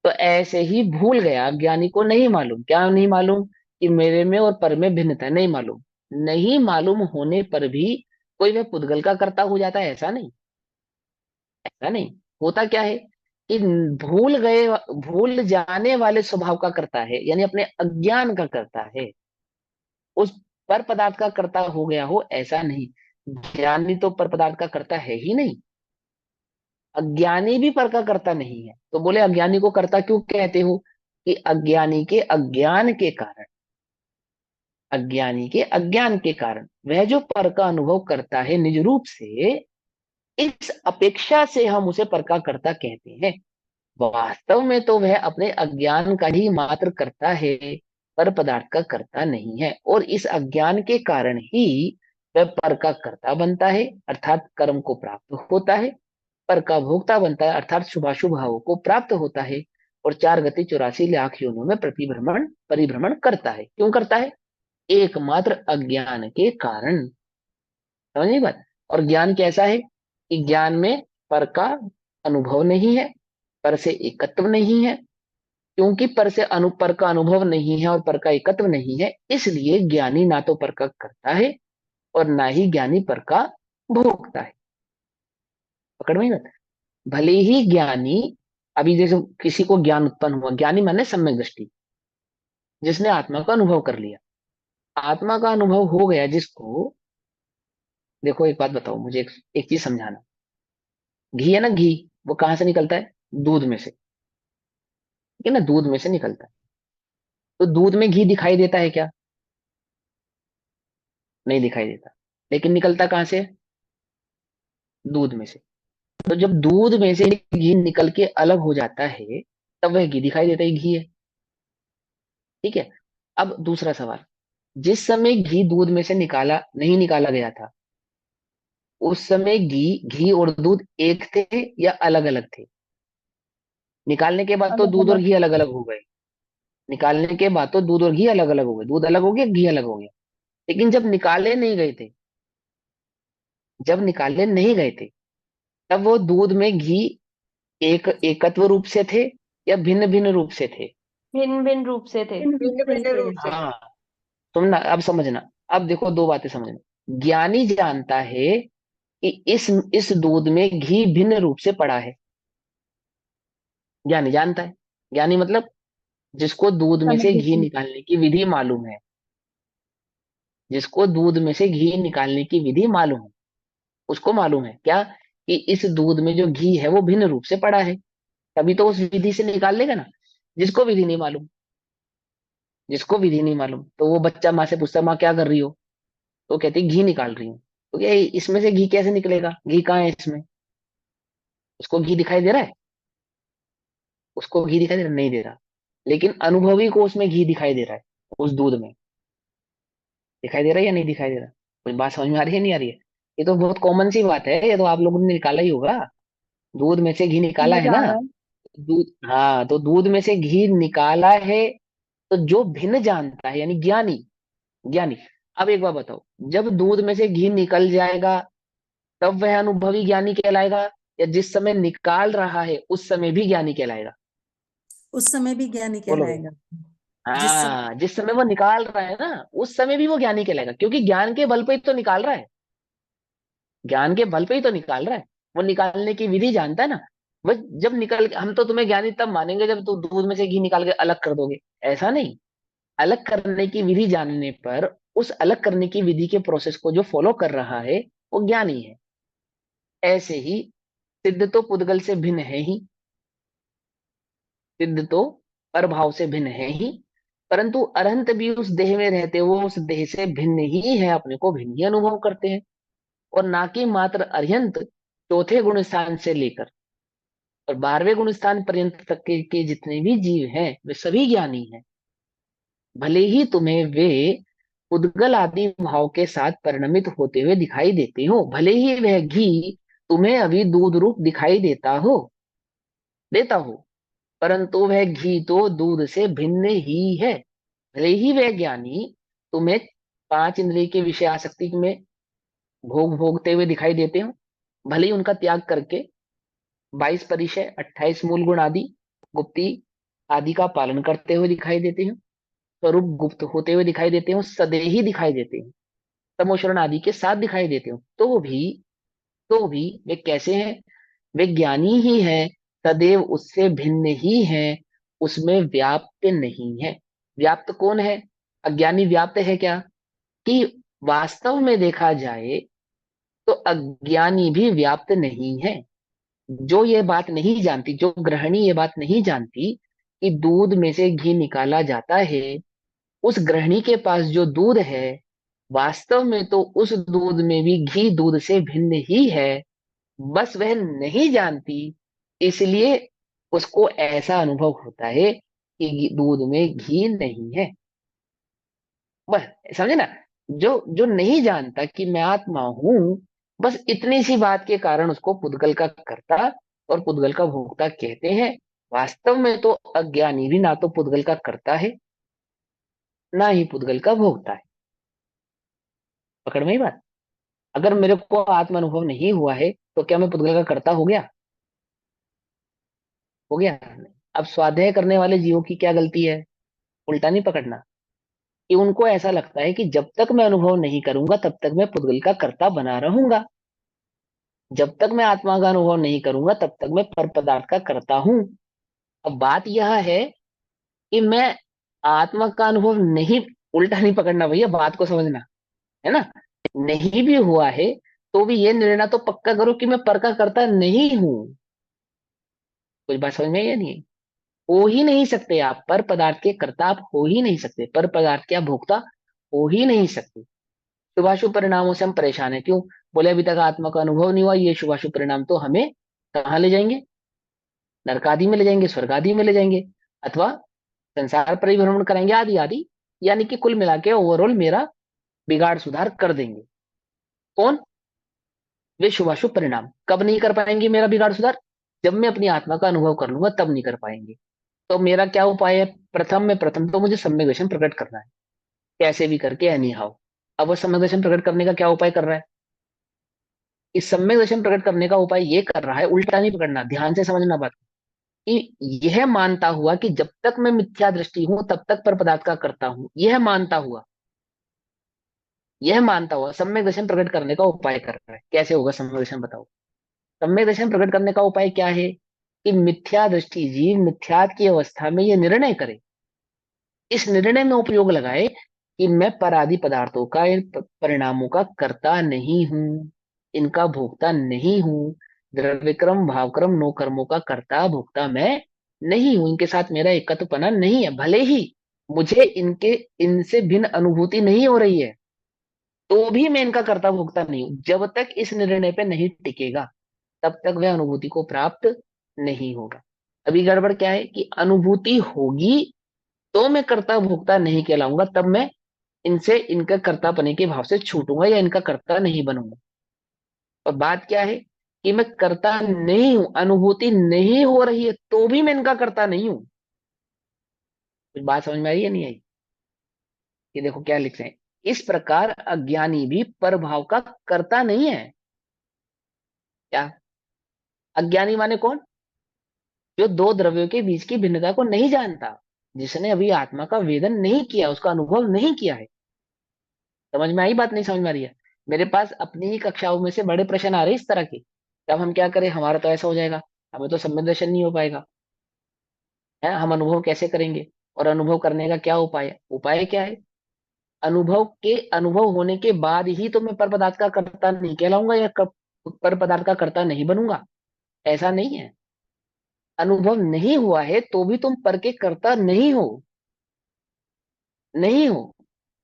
तो ऐसे ही भूल गया, ज्ञानी को नहीं मालूम, क्या नहीं मालूम? कि मेरे में और पर में भिन्नता है, नहीं मालूम। नहीं मालूम होने पर भी कोई वह पुद्गल का कर्ता हो जाता है, ऐसा नहीं। ऐसा नहीं। होता क्या है कि भूल जाने वाले स्वभाव का करता है, यानी अपने अज्ञान का करता है। उस पर पदार्थ का कर्ता हो गया हो, ऐसा नहीं। ज्ञानी तो पर पदार्थ का कर्ता है ही नहीं, अज्ञानी भी पर का कर्ता नहीं है। तो बोले अज्ञानी को कर्ता क्यों कहते हो? कि अज्ञानी के अज्ञान के कारण, अज्ञानी के अज्ञान के कारण वह जो पर का अनुभव करता है निज रूप से, इस अपेक्षा से हम उसे पर का कर्ता कहते हैं। वास्तव में तो वह अपने अज्ञान का ही मात्र करता है, पर पदार्थ का करता नहीं है। और इस अज्ञान के कारण ही वह पर का कर्ता बनता है, अर्थात कर्म को प्राप्त होता है। पर का भोक्ता बनता है, अर्थात शुभाशुभ भावों को प्राप्त होता है। और 4 गति 84 लाख योनियों में प्रतिभ्रमण परिभ्रमण करता है। क्यों करता है? एकमात्र अज्ञान के कारण। समझिए बात। और ज्ञान कैसा है? कि ज्ञान में पर का अनुभव नहीं है, पर से एकत्व नहीं है, क्योंकि पर से पर का अनुभव नहीं है और पर का एकत्व नहीं है, इसलिए ज्ञानी ना तो पर का करता है और ना ही ज्ञानी पर का भोगता है। पकड़ में ही बात। भले ही ज्ञानी, अभी जैसे किसी को ज्ञान उत्पन्न हुआ, ज्ञानी माने सम्यक दृष्टि, जिसने आत्मा का अनुभव कर लिया, आत्मा का अनुभव हो गया जिसको। देखो एक बात बताओ मुझे, एक चीज समझाना। घी है ना, घी, वो कहाँ से निकलता है? दूध में से, ठीक है ना, दूध में से निकलता है। तो दूध में घी दिखाई देता है क्या? नहीं दिखाई देता। लेकिन निकलता कहाँ से है? दूध में से। तो जब दूध में से घी निकल के अलग हो जाता है, तब वह घी दिखाई देता है, घी है। ठीक है। अब दूसरा सवाल, जिस समय घी दूध में से निकाला नहीं निकाला गया था, उस समय घी घी और दूध एक थे या अलग अलग थे? निकालने के बाद तो अलग दूध और अलग। घी अलग अलग हो गए। निकालने के बाद तो दूध और घी अलग अलग हो गए, दूध अलग हो गया, घी अलग हो गया। लेकिन जब निकाले नहीं गए थे, जब निकाले नहीं गए थे, तब वो दूध में घी एक एकत्व रूप से थे या भिन्न भिन्न रूप से थे? भिन्न भिन्न रूप से थे। भिन्न भिन्न रूप से। हाँ। तुम ना अब समझना। अब देखो दो बातें समझना। ज्ञानी जानता है कि इस दूध में घी भिन्न रूप से पड़ा है। ज्ञानी जानता है। ज्ञानी मतलब जिसको दूध में से घी समझ। निकालने की विधि मालूम है, जिसको दूध में से घी निकालने की विधि मालूम है, उसको मालूम है क्या कि इस दूध में जो घी है वो भिन्न रूप से पड़ा है। तभी तो उस विधि से निकाल लेगा ना। जिसको विधि नहीं मालूम, जिसको विधि नहीं मालूम, तो वो बच्चा माँ से पूछता, माँ क्या कर रही हो? तो कहती घी निकाल रही हूँ। तो क्या इसमें से घी कैसे निकलेगा? घी कहाँ है इसमें? उसको घी दिखाई दे रहा है? उसको घी दिखाई दे रहा है? नहीं दे रहा। लेकिन अनुभवी को उसमें घी दिखाई दे रहा है, उस दूध में। दिखाई दे रहा है या नहीं दिखाई दे रहा? कुछ बात समझ में आ रही है नहीं आ रही है? ये तो बहुत कॉमन सी बात है, ये तो आप लोगों ने निकाला ही होगा। दूध में से घी निकाला समझ है आ ना। रहा है। दूध, हाँ, तो दूध में से घी निकाला है। तो जो भिन्न जानता है यानी ज्ञानी, ज्ञानी। अब एक बात बताओ, जब दूध में से घी निकल जाएगा, तब वह अनुभवी ज्ञानी कहलाएगा, या जिस समय निकाल रहा है उस समय भी ज्ञानी कहलाएगा? उस समय भी ज्ञानी बोलो भाई। कहलाएगा। जिस समय हाँ, जिस समय वो निकाल रहा है ना, उस समय भी वो ज्ञानी कहलाएगा, क्योंकि ज्ञान के बल पे ही तो निकाल रहा है। ज्ञान के बल पे ही तो निकाल रहा है। वो निकालने की विधि जानता है ना। वह जब निकल, हम तो तुम्हें ज्ञानी तब मानेंगे जब तू दूध में से घी निकाल के अलग कर दोगे। ऐसा नहीं। अलग करने की विधि जानने पर उस अलग करने की विधि के प्रोसेस को जो फॉलो कर रहा है, वो ज्ञानी है। ऐसे ही सिद्ध तो पुद्गल से भिन्न है ही, सिद्ध तो परभाव से भिन्न है ही, परंतु अरहंत भी उस देह में रहते हुए उस देह से भिन्न ही है, अपने को भिन्न ही अनुभव करते हैं। और ना कि मात्र अरिहंत चौथे गुण स्थान से लेकर और 12वें गुण स्थान पर्यंत तक के जितने भी जीव हैं, वे सभी ज्ञानी हैं। भले ही तुम्हें वे उद्गल आदि भाव के साथ परिणमित होते हुए दिखाई देते हो, भले ही वह घी तुम्हें अभी दूध रूप दिखाई देता हो, परंतु वह घी तो दूध से भिन्न ही है। भले ही वह ज्ञानी तुम्हें 5 इंद्रिय के विषय आसक्ति में भोगते हुए दिखाई देते हो, भले ही उनका त्याग करके 22 परिचय, 28 मूल गुण आदि, गुप्ती आदि का पालन करते हुए दिखाई देते हो, स्वरूप गुप्त होते हुए दिखाई देते हो, सदेही दिखाई देते हो, तमोशरण आदि के साथ दिखाई देते हो, तो भी वे कैसे हैं? वे ज्ञानी ही हैं, सदैव उससे भिन्न ही हैं, उसमें व्याप्त नहीं है। व्याप्त कौन है? अज्ञानी व्याप्त है क्या? कि वास्तव में देखा जाए तो अज्ञानी भी व्याप्त नहीं है। जो ये बात नहीं जानती, जो गृहिणी ये बात नहीं जानती कि दूध में से घी निकाला जाता है, उस गृहिणी के पास जो दूध है, वास्तव में तो उस दूध में भी घी दूध से भिन्न ही है। बस वह नहीं जानती, इसलिए उसको ऐसा अनुभव होता है कि दूध में घी नहीं है। बस, समझे ना। जो जो नहीं जानता कि मैं आत्मा हूं, बस इतनी सी बात के कारण उसको पुद्गल का कर्ता और पुद्गल का भोक्ता कहते हैं। वास्तव में तो अज्ञानी भी ना तो पुद्गल का कर्ता है, ना ही पुद्गल का भोक्ता है। पकड़ में ही बात। अगर मेरे को आत्म अनुभव नहीं हुआ है, तो क्या मैं पुद्गल का कर्ता हो गया? हो गया नहीं। अब स्वाध्याय करने वाले जीवों की क्या गलती है? उल्टा नहीं पकड़ना, कि उनको ऐसा लगता है कि जब तक मैं अनुभव नहीं करूंगा तब तक मैं पुद्गल का कर्ता बना रहूंगा, जब तक मैं आत्मा का अनुभव नहीं करूंगा तब तक मैं पर पदार्थ का कर्ता हूं। अब बात यह है कि मैं आत्मा का अनुभव नहीं, उल्टा नहीं पकड़ना भैया, बात को समझना, है ना? नहीं भी हुआ है तो भी ये निर्णय तो पक्का करो कि मैं पर का कर्ता नहीं हूं। कुछ बात समझ में आई या नहीं? हो ही नहीं सकते आप पर पदार्थ के कर्ता, आप हो ही नहीं सकते, पर पदार्थ के आप भोक्ता हो ही नहीं सकते। शुभाशुभ परिणामों से हम परेशान है, क्यों? बोले अभी तक आत्मा का अनुभव नहीं हुआ, ये शुभाशुभ परिणाम तो हमें कहाँ ले जाएंगे? नरक आदि में ले जाएंगे, स्वर्ग आदि में ले जाएंगे, अथवा संसार परिभ्रमण कराएंगे आदि आदि। यानी कि कुल मिला के ओवरऑल मेरा बिगाड़ सुधार कर देंगे। कौन? वे शुभाशुभ परिणाम। कब नहीं कर पाएंगे मेरा बिगाड़ सुधार? जब मैं अपनी आत्मा का अनुभव कर लूंगा तब नहीं कर पाएंगे। तो मेरा क्या उपाय है? प्रथम तो मुझे सम्यक दर्शन प्रकट करना है, कैसे भी करके, एनी हाउ। अब वो सम्यक दर्शन प्रकट करने का क्या उपाय कर रहा है? इस सम्यक दर्शन प्रकट करने का उपाय ये कर रहा है, उल्टा नहीं पकड़ना, ध्यान से समझना बात, कि यह मानता हुआ कि जब तक मैं मिथ्या दृष्टि हूं तब तक पर पदार्थ का करता हूं, यह मानता हुआ सम्यक दर्शन प्रकट करने का उपाय कर रहा है। कैसे होगा सम्यक दर्शन, बताओ? सम्यक दर्शन प्रकट करने का उपाय क्या है? कि मिथ्या दृष्टि जीव मिथ्यात की अवस्था में यह निर्णय करे, इस निर्णय में उपयोग लगाए कि मैं परादि पदार्थों का, इन परिणामों का कर्ता नहीं हूं, इनका भोक्ता नहीं हूं। द्रव्यक्रम भावक्रम नो कर्मों का कर्ता भोक्ता मैं नहीं हूं, इनके साथ मेरा एकत्वपना नहीं है। भले ही मुझे इनसे भिन्न अनुभूति नहीं हो रही है, तो भी मैं इनका कर्ता भोक्ता नहीं हूं। जब तक इस निर्णय पे नहीं टिकेगा तब तक वह अनुभूति को प्राप्त नहीं होगा। अभी गड़बड़ क्या है कि अनुभूति होगी तो मैं कर्ता भोक्ता नहीं कहलाऊंगा, तब मैं इनसे, इनका कर्तापने के भाव से छूटूंगा या इनका कर्ता नहीं बनूंगा। और बात क्या है कि मैं कर्ता नहीं हूं, अनुभूति नहीं हो रही है तो भी मैं इनका कर्ता नहीं हूं। कुछ बात समझ में आई या नहीं आई? ये देखो क्या लिख रहे हैं, इस प्रकार अज्ञानी भी परभाव का कर्ता नहीं है। क्या? अज्ञानी माने कौन? जो दो द्रव्यों के बीच की भिन्नता को नहीं जानता, जिसने अभी आत्मा का वेदन नहीं किया, उसका अनुभव नहीं किया है। समझ में आई बात, नहीं समझ में आ रही है? मेरे पास अपनी ही कक्षाओं में से बड़े प्रश्न आ रहे हैं इस तरह के, तब हम क्या करें? हमारा तो ऐसा हो जाएगा, हमें तो सम्यक दर्शन नहीं हो पाएगा, है? हम अनुभव कैसे करेंगे? और अनुभव करने का क्या उपाय है? उपाय क्या है? अनुभव होने के बाद ही तो मैं पर पदार्थ का कर्ता नहीं कहलाऊंगा या पर पदार्थ का कर्ता नहीं बनूंगा, ऐसा नहीं है। अनुभव नहीं हुआ है तो भी तुम पर के कर्ता नहीं हो, नहीं हो।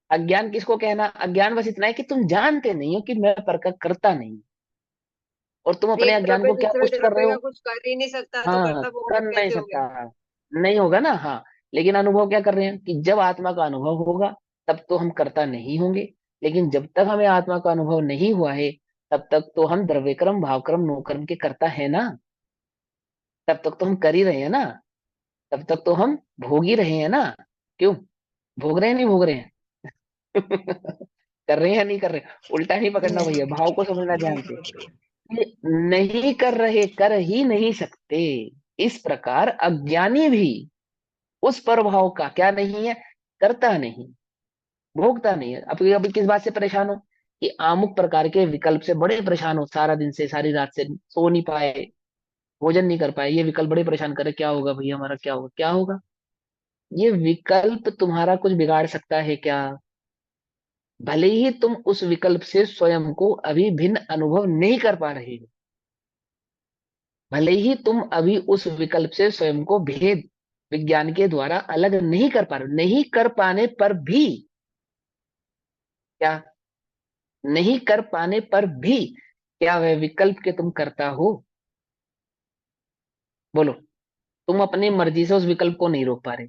अज्ञान किसको कहना? अज्ञान बस इतना है कि तुम जानते नहीं हो कि मैं पर का कर्ता नहीं हूं, और तुम अपने एक अज्ञान द्रव्य को क्या दूसरे पुष्ट कर रहे द्रव्य का हो? कुछ कर ही नहीं सकता तो हाँ, कर्ता कर भोक्ता नहीं कैसे हो सकता, गया? नहीं होगा ना, हाँ। लेकिन अनुभव क्या कर रहे हैं कि जब आत्मा का अनुभव होगा तब तो हम कर्ता नहीं होंगे, लेकिन जब तक हमें आत्मा का अनुभव नहीं हुआ है तब तक तो हम द्रव्यक्रम भावक्रम नोकर्म के कर्ता है ना, तब तक तो हम कर ही रहे हैं ना, तब तक तो हम भोग ही रहे हैं ना। क्यों? भोग रहे हैं, नहीं भोग रहे हैं? कर रहे हैं या नहीं कर रहे? उल्टा नहीं पकड़ना भैया, नहीं भाव को समझना ध्यान से। नहीं। ये नहीं कर रहे, कर ही नहीं सकते। इस प्रकार अज्ञानी भी उस प्रभाव का क्या नहीं है? करता नहीं, भोगता नहीं है। अब अभी किस बात से परेशान हो? कि आमुक प्रकार के विकल्प से बड़े परेशान हो, सारा दिन से, सारी रात से सो नहीं पाए, भोजन नहीं कर पाए, ये विकल्प बड़े परेशान करे। क्या होगा भैया हमारा, क्या होगा, क्या होगा? ये विकल्प तुम्हारा कुछ बिगाड़ सकता है क्या? भले ही तुम उस विकल्प से स्वयं को अभी भिन्न अनुभव नहीं कर पा रहे हो, भले ही तुम अभी उस विकल्प से स्वयं को भेद विज्ञान के द्वारा अलग नहीं कर पा रहे हो, नहीं कर पाने पर भी, क्या? नहीं कर पाने पर भी क्या वह विकल्प के तुम करता हो? बोलो। तुम अपनी मर्जी से उस विकल्प को नहीं रोक पा रहे,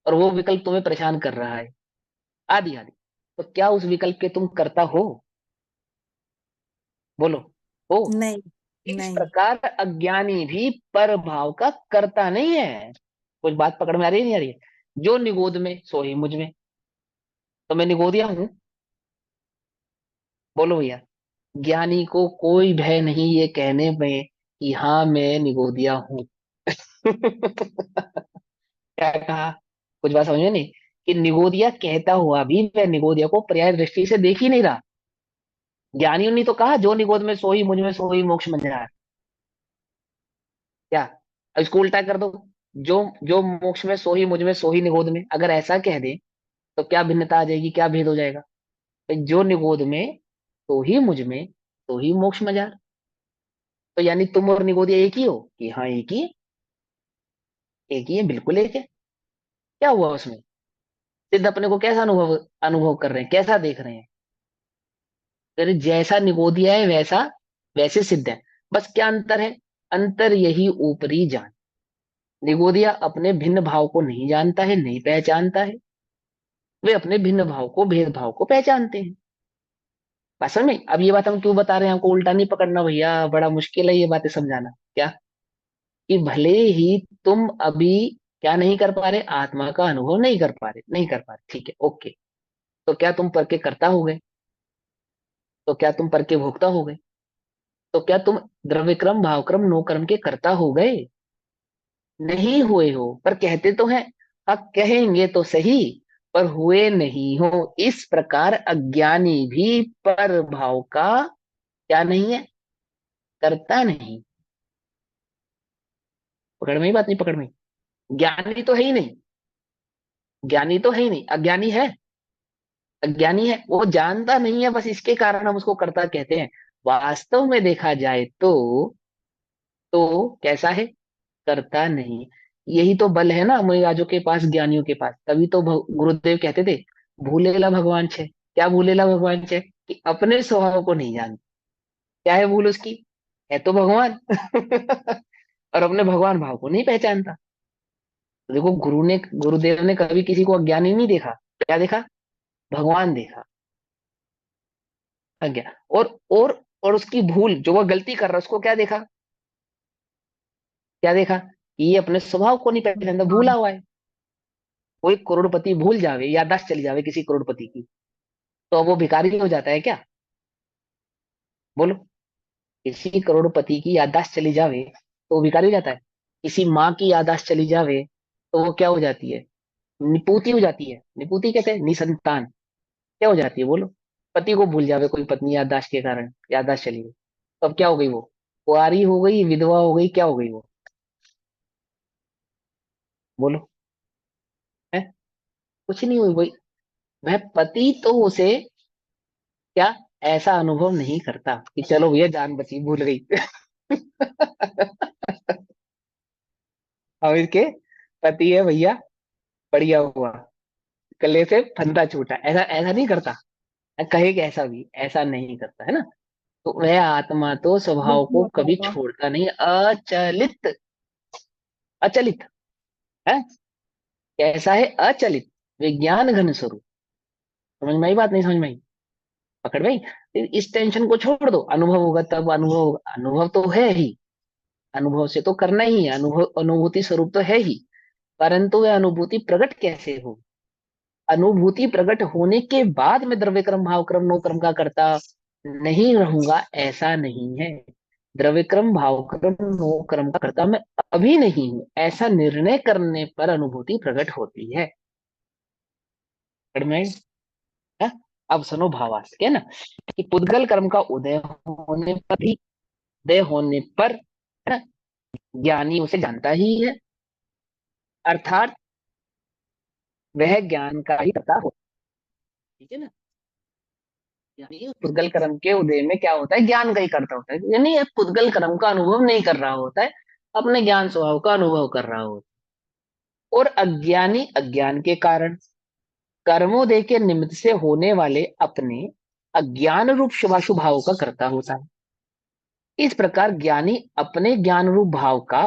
और वो विकल्प तुम्हें परेशान कर रहा है आदि आदि, तो क्या उस विकल्प के तुम करता हो? बोलो। हो? नहीं इस नहीं। प्रकार अज्ञानी भी पर भाव का करता नहीं है। कुछ बात पकड़ में आ रही है, नहीं आ रही है? जो निगोद में सो ही मुझ में, तो मैं निगोदिया हूं। बोलो भैया। ज्ञानी को कोई भय नहीं ये कहने में कि हाँ मैं निगोदिया हूं। क्या कहा? कुछ बात समझ में नहीं? कि निगोदिया कहता हुआ भी वह निगोदिया को पर्याय दृष्टि से देख ही नहीं रहा। ज्ञानियों ने तो कहा जो निगोद में सोई मुझ में सोई मोक्ष में जाए। क्या? अब इसको उल्टा कर दो। जो जो मोक्ष में सोई मुझ में सोई निगोद में, अगर ऐसा कह दे तो क्या भिन्नता आ जाएगी, क्या भेद हो जाएगा? भाई जो निगोद में तो ही मुझ में तो ही मोक्ष में जा। तो यानी तुम और निगोदिया एक ही हो? कि हाँ एक ही है। एक ही है, बिल्कुल एक है। क्या हुआ उसमें? सिद्ध अपने को कैसा अनुभव अनुभव कर रहे हैं, कैसा देख रहे हैं? अरे जैसा निगोदिया है वैसा वैसे सिद्ध है। बस क्या अंतर है? अंतर यही ऊपरी जान। निगोदिया अपने भिन्न भाव को नहीं जानता है, नहीं पहचानता है। वे अपने भिन्न भाव को, भेदभाव को पहचानते हैं। बात समझ में? अब ये बात हम क्यों बता रहे हैं, हमको उल्टा नहीं पकड़ना भैया, बड़ा मुश्किल है ये बातें समझाना। क्या? कि भले ही तुम अभी क्या नहीं कर पा रहे, आत्मा का अनुभव नहीं कर पा रहे, नहीं कर पा रहे, ठीक है, ओके। तो क्या तुम पर के कर्ता हो गए? तो क्या तुम पर के भोक्ता हो गए? तो क्या तुम द्रव्य क्रम भाव क्रम नो क्रम के कर्ता हो गए? नहीं हुए हो, पर कहते तो हैं। हाँ कहेंगे तो सही, पर हुए नहीं हो। इस प्रकार अज्ञानी भी पर भाव का क्या नहीं है, करता नहीं। पकड़ में ही बात, नहीं पकड़ में? ज्ञानी तो है ही नहीं। ज्ञानी तो है ही नहीं, अज्ञानी है। अज्ञानी है, वो जानता नहीं है, बस इसके कारण हम उसको कर्ता कहते हैं। वास्तव में देखा जाए तो कैसा है? करता नहीं। यही तो बल है ना मुनिराजों के पास, ज्ञानियों के पास। तभी तो गुरुदेव कहते थे भूलेला भगवान छे। क्या भूलेला भगवान छे? कि अपने स्वभाव को नहीं जानते। क्या है भूल उसकी? है तो भगवान। और अपने भगवान भाव को नहीं पहचानता। तो देखो गुरुदेव ने कभी किसी को अज्ञानी नहीं देखा। क्या देखा? भगवान देखा। अज्ञान। और उसकी भूल, जो वह गलती कर रहा है, उसको क्या देखा? क्या देखा? कि ये अपने स्वभाव को नहीं पहचानता, भूला हुआ है। कोई करोड़पति भूल जावे, याददाश्त चली जावे किसी करोड़पति की, तो अब वो भिखारी हो जाता है क्या? बोलो। किसी करोड़पति की याददाश्त चली जावे तो वो भिखारी हो जाता है? किसी माँ की याददाश्त चली जावे तो वो क्या हो जाती है? निपूती हो जाती है। निपूती कहते हैं निसंतान। क्या हो जाती है बोलो? पति को भूल जावे कोई पत्नी याददाश्त के कारण, याददाश्त चली गई, तो अब क्या हो गई वो? कुंवारी हो गई, विधवा हो गई, क्या हो गई वो? बोलो। है? कुछ नहीं हुई वही। वह पति तो उसे क्या ऐसा अनुभव नहीं करता कि चलो भैया जान बची, भूल गई। और इसके पति है भैया, बढ़िया हुआ, गले से फंदा छूटा, ऐसा ऐसा नहीं करता। कहे कि ऐसा भी ऐसा नहीं करता है ना। तो वह आत्मा तो स्वभाव बुद्धि को होता कभी होगा। छोड़ता नहीं, अचलित। अचलित है। कैसा है? अचलित। विज्ञान घन स्वरूप। समझ में आई बात, नहीं समझ में आई? पकड़ भाई। इस टेंशन को छोड़ दो, अनुभव होगा तब अनुभव होगा, अनुभव तो है ही। अनुभव से तो करना ही है, अनुभव अनुभूति स्वरूप तो है ही। परंतु वह अनुभूति प्रकट कैसे हो? अनुभूति प्रकट होने के बाद मैं द्रव्य क्रम भाव क्रम नो क्रम का करता नहीं रहूंगा, ऐसा नहीं है। द्रव्य क्रम भाव क्रम नो क्रम का करता मैं अभी नहीं हूं, ऐसा निर्णय करने पर अनुभूति प्रकट होती है। समझ में आई? है? अब सुनो भावार्थ क्या ना, कि पुद्गल कर्म का उदय होने पर भी, उदय होने पर, है ना, ज्ञानी उसे जानता ही है। अर्थात वह ज्ञान का ही करता हो। ठीक है ना? यानी पुद्गल कर्म के उदय में क्या होता है? ज्ञान का ही करता होता है, यानी ये पुद्गल कर्म का अनुभव नहीं कर रहा होता है, अपने ज्ञान स्वभाव का अनुभव कर रहा होता है। और अज्ञानी अज्ञान के कारण, कर्मोदय के निमित्त से होने वाले अपने अज्ञान रूप शुभाशुभ भाव का करता होता है। इस प्रकार ज्ञानी अपने ज्ञान रूप भाव का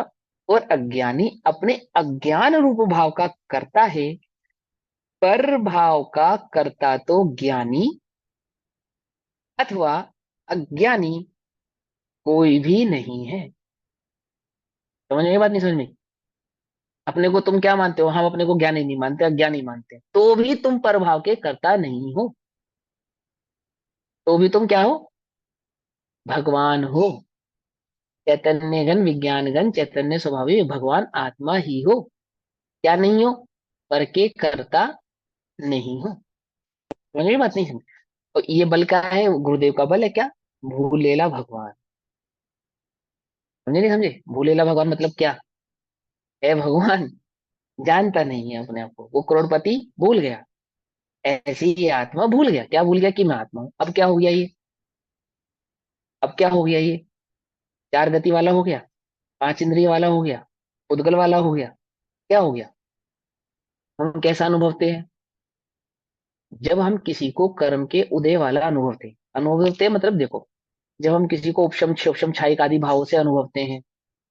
और अज्ञानी अपने अज्ञान रूप भाव का करता है। पर भाव का कर्ता तो ज्ञानी अथवा अज्ञानी कोई भी नहीं है। समझ में ये बात, नहीं समझ में? अपने को तुम क्या मानते हो? हम अपने को ज्ञानी नहीं मानते, अज्ञानी मानते हैं, तो भी तुम परभाव के कर्ता नहीं हो। तो भी तुम क्या हो? भगवान हो। चैतन्य घन विज्ञान घन चैतन्य स्वभावी भगवान आत्मा ही हो। क्या नहीं हो? पर के करता नहीं हो। समझ बात नहीं समझ? तो ये बल का है, गुरुदेव का बल है क्या? भूलेला भगवान। समझे नहीं समझे? भूलेला भगवान मतलब क्या है? भगवान जानता नहीं है अपने आप को, वो करोड़पति भूल गया। ऐसी ही आत्मा भूल गया। क्या भूल गया? कि मैं आत्मा हूं। अब क्या हो गया ये? अब क्या हो गया ये? चार गति वाला हो गया, पांच इंद्रिय वाला हो गया, उद्गल वाला हो गया। क्या हो गया? हम कैसा अनुभवते हैं? जब हम किसी को कर्म के उदय वाला अनुभवते मतलब देखो, जब हम किसी को उपशम उपशम छायिक आदि भाव से अनुभवते हैं,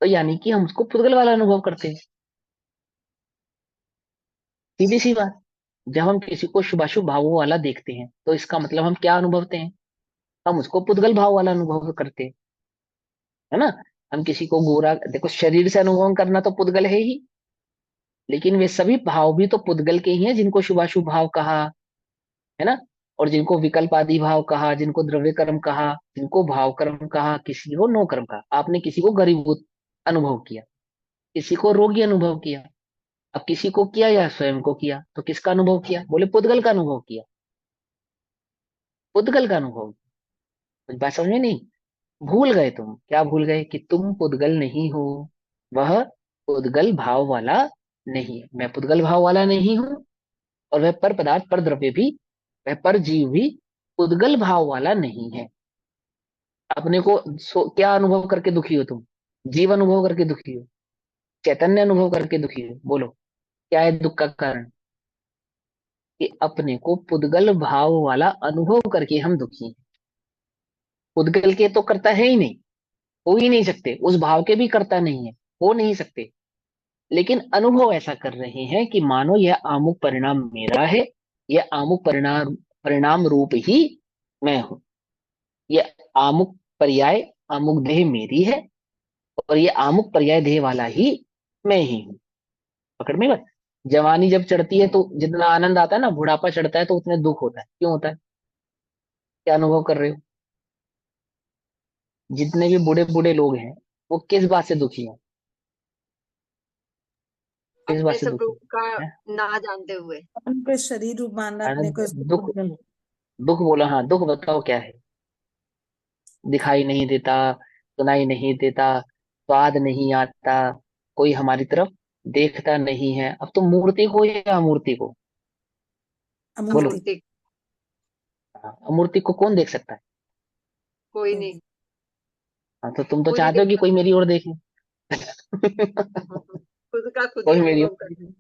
तो यानी कि हम उसको पुद्गल वाला अनुभव करते हैं। सीधी सी बात। जब हम किसी को शुभाशुभ भावों वाला देखते हैं, तो इसका मतलब हम क्या अनुभवते हैं? हम उसको पुद्गल भाव वाला अनुभव करते हैं, है ना? हम किसी को गोरा देखो, शरीर से अनुभव करना तो पुद्गल है ही, लेकिन वे सभी भाव भी तो पुद्गल के ही हैं, जिनको शुभाशुभ भाव कहा, है ना? और जिनको विकल्प आदि भाव कहा, जिनको द्रव्य कर्म कहा, जिनको भाव कर्म कहा, किसी को नो कर्म कहा। आपने किसी को गरीबूत अनुभव किया, किसी को रोगी अनुभव किया। अब किसी को किया या स्वयं को किया, तो किसका अनुभव किया? बोले पुद्गल का अनुभव किया। पुद्गल का अनुभव। कुछ बात समझ में नहीं? भूल गए तुम। क्या भूल गए? कि तुम पुद्गल नहीं हो। वह पुद्गल भाव वाला नहीं है। मैं पुद्गल भाव वाला नहीं हूं। और वह पर पदार्थ पर द्रव्य भी, वह पर जीव भी पुद्गल भाव वाला नहीं है। अपने को क्या अनुभव करके दुखी हो तुम? जीव अनुभव करके दुखी हो? चैतन्य अनुभव करके दुखी हो? बोलो, क्या है दुख का कारण? कि अपने को पुद्गल भाव वाला अनुभव करके हम दुखी हैं। पुद्गल के तो करता है ही नहीं, हो ही नहीं सकते। उस भाव के भी करता नहीं है, हो नहीं सकते। लेकिन अनुभव ऐसा कर रहे हैं कि मानो यह आमुक परिणाम मेरा है, यह आमुक परिणाम परिणाम रूप ही मैं हूं। यह आमुक पर्याय आमुक देह मेरी है, और ये आमुक पर्याय देह वाला ही मैं ही हूँ। पकड़ में बात? जवानी जब चढ़ती है तो जितना आनंद आता है ना, बुढ़ापा चढ़ता है तो उतने दुख होता है। क्यों होता है? क्या अनुभव कर रहे हो? जितने भी बूढ़े बूढ़े लोग हैं, वो किस बात से दुखी हैं? किस बात अपने से दुखी स्वरूप का है? ना जानते हुए। अपने को शरीर रूप मान रहा है, अरे अपने को इसको दुख, पुद्गल। दुख बोला, हाँ दुख बताओ क्या है? दिखाई नहीं देता, सुनाई नहीं देता, स्वाद नहीं आता, कोई हमारी तरफ देखता नहीं है। अब तुम मूर्ति को या अमूर्ति को? बोलो। अमूर्ति। अमूर्ति। हाँ, अमूर्ति को कौन देख सकता है? कोई नहीं। हाँ, तो तुम तो खुद ही चाहते हो देख कि कोई सकते मेरी ओर देखे। हैं। खुद का खुद ही कोई मेरी अनुभव ओर करते देखे,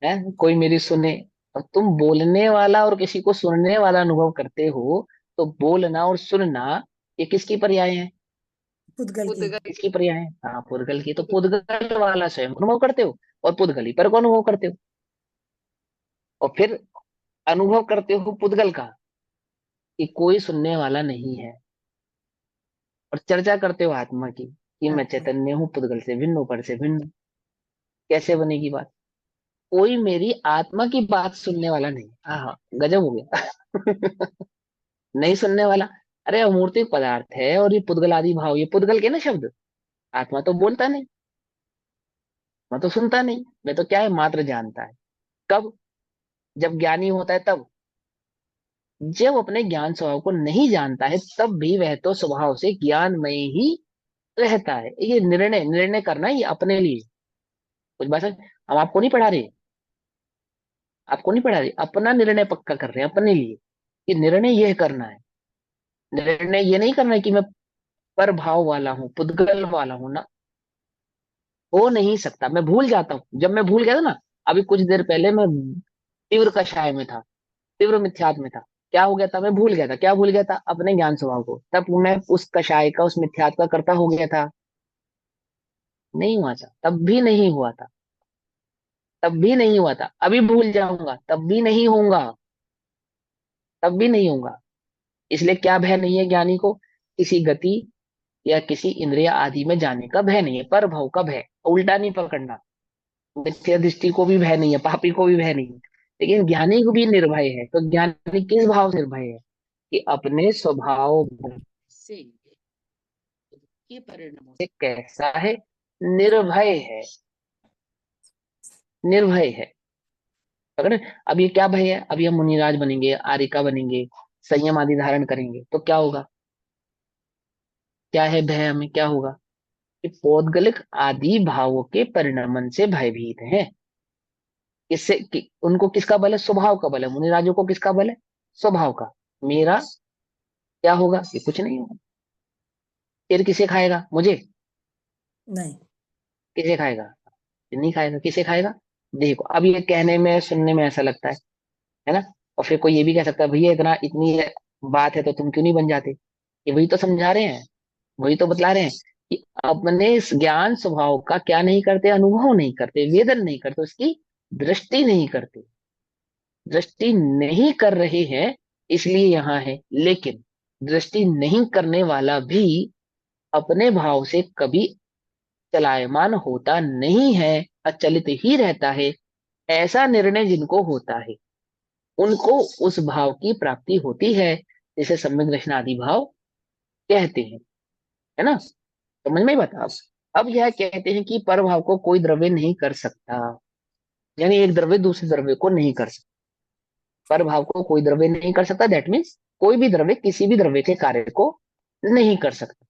है कोई मेरी सुने। अब तुम बोलने वाला और किसी को सुनने वाला अनुभव करते हो, तो बोलना और सुनना ये किसकी पर्याय है? पुद्गल खुद की। का। किसकी पर्याय है? हाँ, पुद्गल की। तो पुद्गल वाला स्वयं अनुभव करते हो, और पुद्गल ही पर को अनुभव करते हो। और फिर अनुभव करते हो पुद्गल का, कि कोई सुनने वाला नहीं है। और चर्चा करते हो आत्मा की, कि मैं आत्मा। चैतन्य हूँ, पुद्गल से भिन्न हूँ, पर से भिन्न हूँ। कैसे बनेगी बात? कोई मेरी आत्मा की बात सुनने वाला नहीं। हाँ हाँ, गजब हो गया। नहीं सुनने वाला। अरे अमूर्तिक पदार्थ है, और ये पुद्गल आदि भाव, ये पुद्गल के ना शब्द। आत्मा तो बोलता नहीं, मैं तो सुनता नहीं, मैं तो क्या है, मात्र जानता है। कब? जब ज्ञानी होता है तब। जब अपने ज्ञान स्वभाव को नहीं जानता है, तब भी वह तो स्वभाव से ज्ञानमय ही रहता है। ये निर्णय निर्णय करना ये अपने लिए। कुछ बात है? हम आपको नहीं पढ़ा रहे, आपको नहीं पढ़ा रहे, अपना निर्णय पक्का कर रहे हैं अपने लिए, कि निर्णय यह करना है। निर्णय ये नहीं करना है कि मैं पर भाव वाला हूँ, पुद्गल वाला हूँ ना। हो नहीं सकता। मैं भूल जाता हूँ। जब मैं भूल गया था ना, अभी कुछ देर पहले मैं तीव्र कषाय में था, तीव्र मिथ्यात्व में था। क्या हो गया था? मैं भूल गया था। क्या भूल गया था? अपने ज्ञान स्वभाव को। तब मैं उस कषाय का, उस मिथ्यात्व का कर्ता हो गया था? नहीं हुआ था। तब भी नहीं हुआ था। तब भी नहीं हुआ था। अभी भूल जाऊंगा तब भी नहीं होऊंगा। तब भी नहीं होऊंगा। इसलिए क्या भय नहीं है ज्ञानी को? किसी गति या किसी इंद्रिय आदि में जाने का भय नहीं है, पर भव का भय। उल्टा नहीं पकड़ना। मिथ्या दृष्टि को भी भय नहीं है, पापी को भी भय नहीं है, लेकिन ज्ञानी को भी निर्भय है। तो ज्ञानी किस भाव से निर्भय है? कि अपने स्वभाव से के परिणामों से कैसा है? निर्भय है। निर्भय है। अगर अब ये क्या भय है? अब ये मुनिराज बनेंगे, आरिका बनेंगे, संयम आदि धारण करेंगे तो क्या होगा? क्या है भय? हमें क्या होगा कि पौद्गलिक आदि भावों के परिणमन से भयभीत हैं। उनको किसका बल है? स्वभाव का बल है। मुनिराजों को किसका बल है? स्वभाव का। मेरा क्या होगा? ये कुछ नहीं होगा। फिर किसे खाएगा? मुझे? नहीं। किसे खाएगा? नहीं खाएगा। किसे खाएगा? देखो, अब ये कहने में सुनने में ऐसा लगता है ना? और फिर कोई ये भी कह सकता है भैया इतना इतनी बात है तो तुम क्यों नहीं बन जाते? ये वही तो समझा रहे हैं, वही तो बतला रहे हैं कि अपने इस ज्ञान स्वभाव का क्या नहीं करते? अनुभव नहीं करते, वेदन नहीं करते, उसकी दृष्टि नहीं करते। दृष्टि नहीं कर रहे हैं इसलिए यहाँ है। लेकिन दृष्टि नहीं करने वाला भी अपने भाव से कभी चलायमान होता नहीं है, अचलित ही रहता है। ऐसा निर्णय जिनको होता है उनको उस भाव की प्राप्ति होती है जिसे सम्यक दर्शन आदि भाव कहते हैं। है ना? समझ में बता। अब यह कहते हैं कि पर भाव को कोई द्रव्य नहीं कर सकता, यानी एक द्रव्य दूसरे द्रव्य को नहीं कर सकता। पर भाव को कोई द्रव्य नहीं कर सकता, दैट मीन्स कोई भी द्रव्य किसी भी द्रव्य के कार्य को नहीं कर सकता।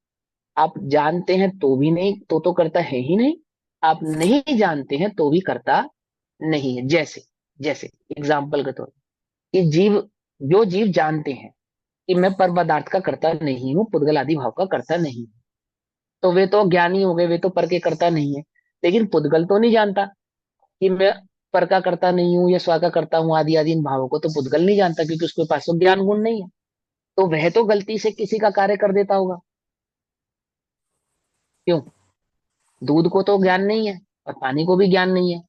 आप जानते हैं तो भी नहीं, तो करता है ही नहीं। आप नहीं जानते हैं तो भी करता नहीं है। जैसे जैसे एग्जाम्पल के तौर पर कि जीव, जो जीव जानते हैं कि मैं पर पदार्थ का करता नहीं हूँ, पुद्गल आदि भाव का करता नहीं हूँ, तो वे तो ज्ञानी हो गए, वे तो पर के करता नहीं है। लेकिन पुद्गल तो नहीं जानता कि मैं पर का करता नहीं हूँ या स्व का करता हूँ, आदि आदि इन भावों को तो पुद्गल नहीं जानता क्योंकि उसके पास तो ज्ञान गुण नहीं है। तो वह तो गलती से किसी का कार्य कर देता होगा। क्यों? दूध को तो ज्ञान नहीं है और पानी को भी ज्ञान नहीं है,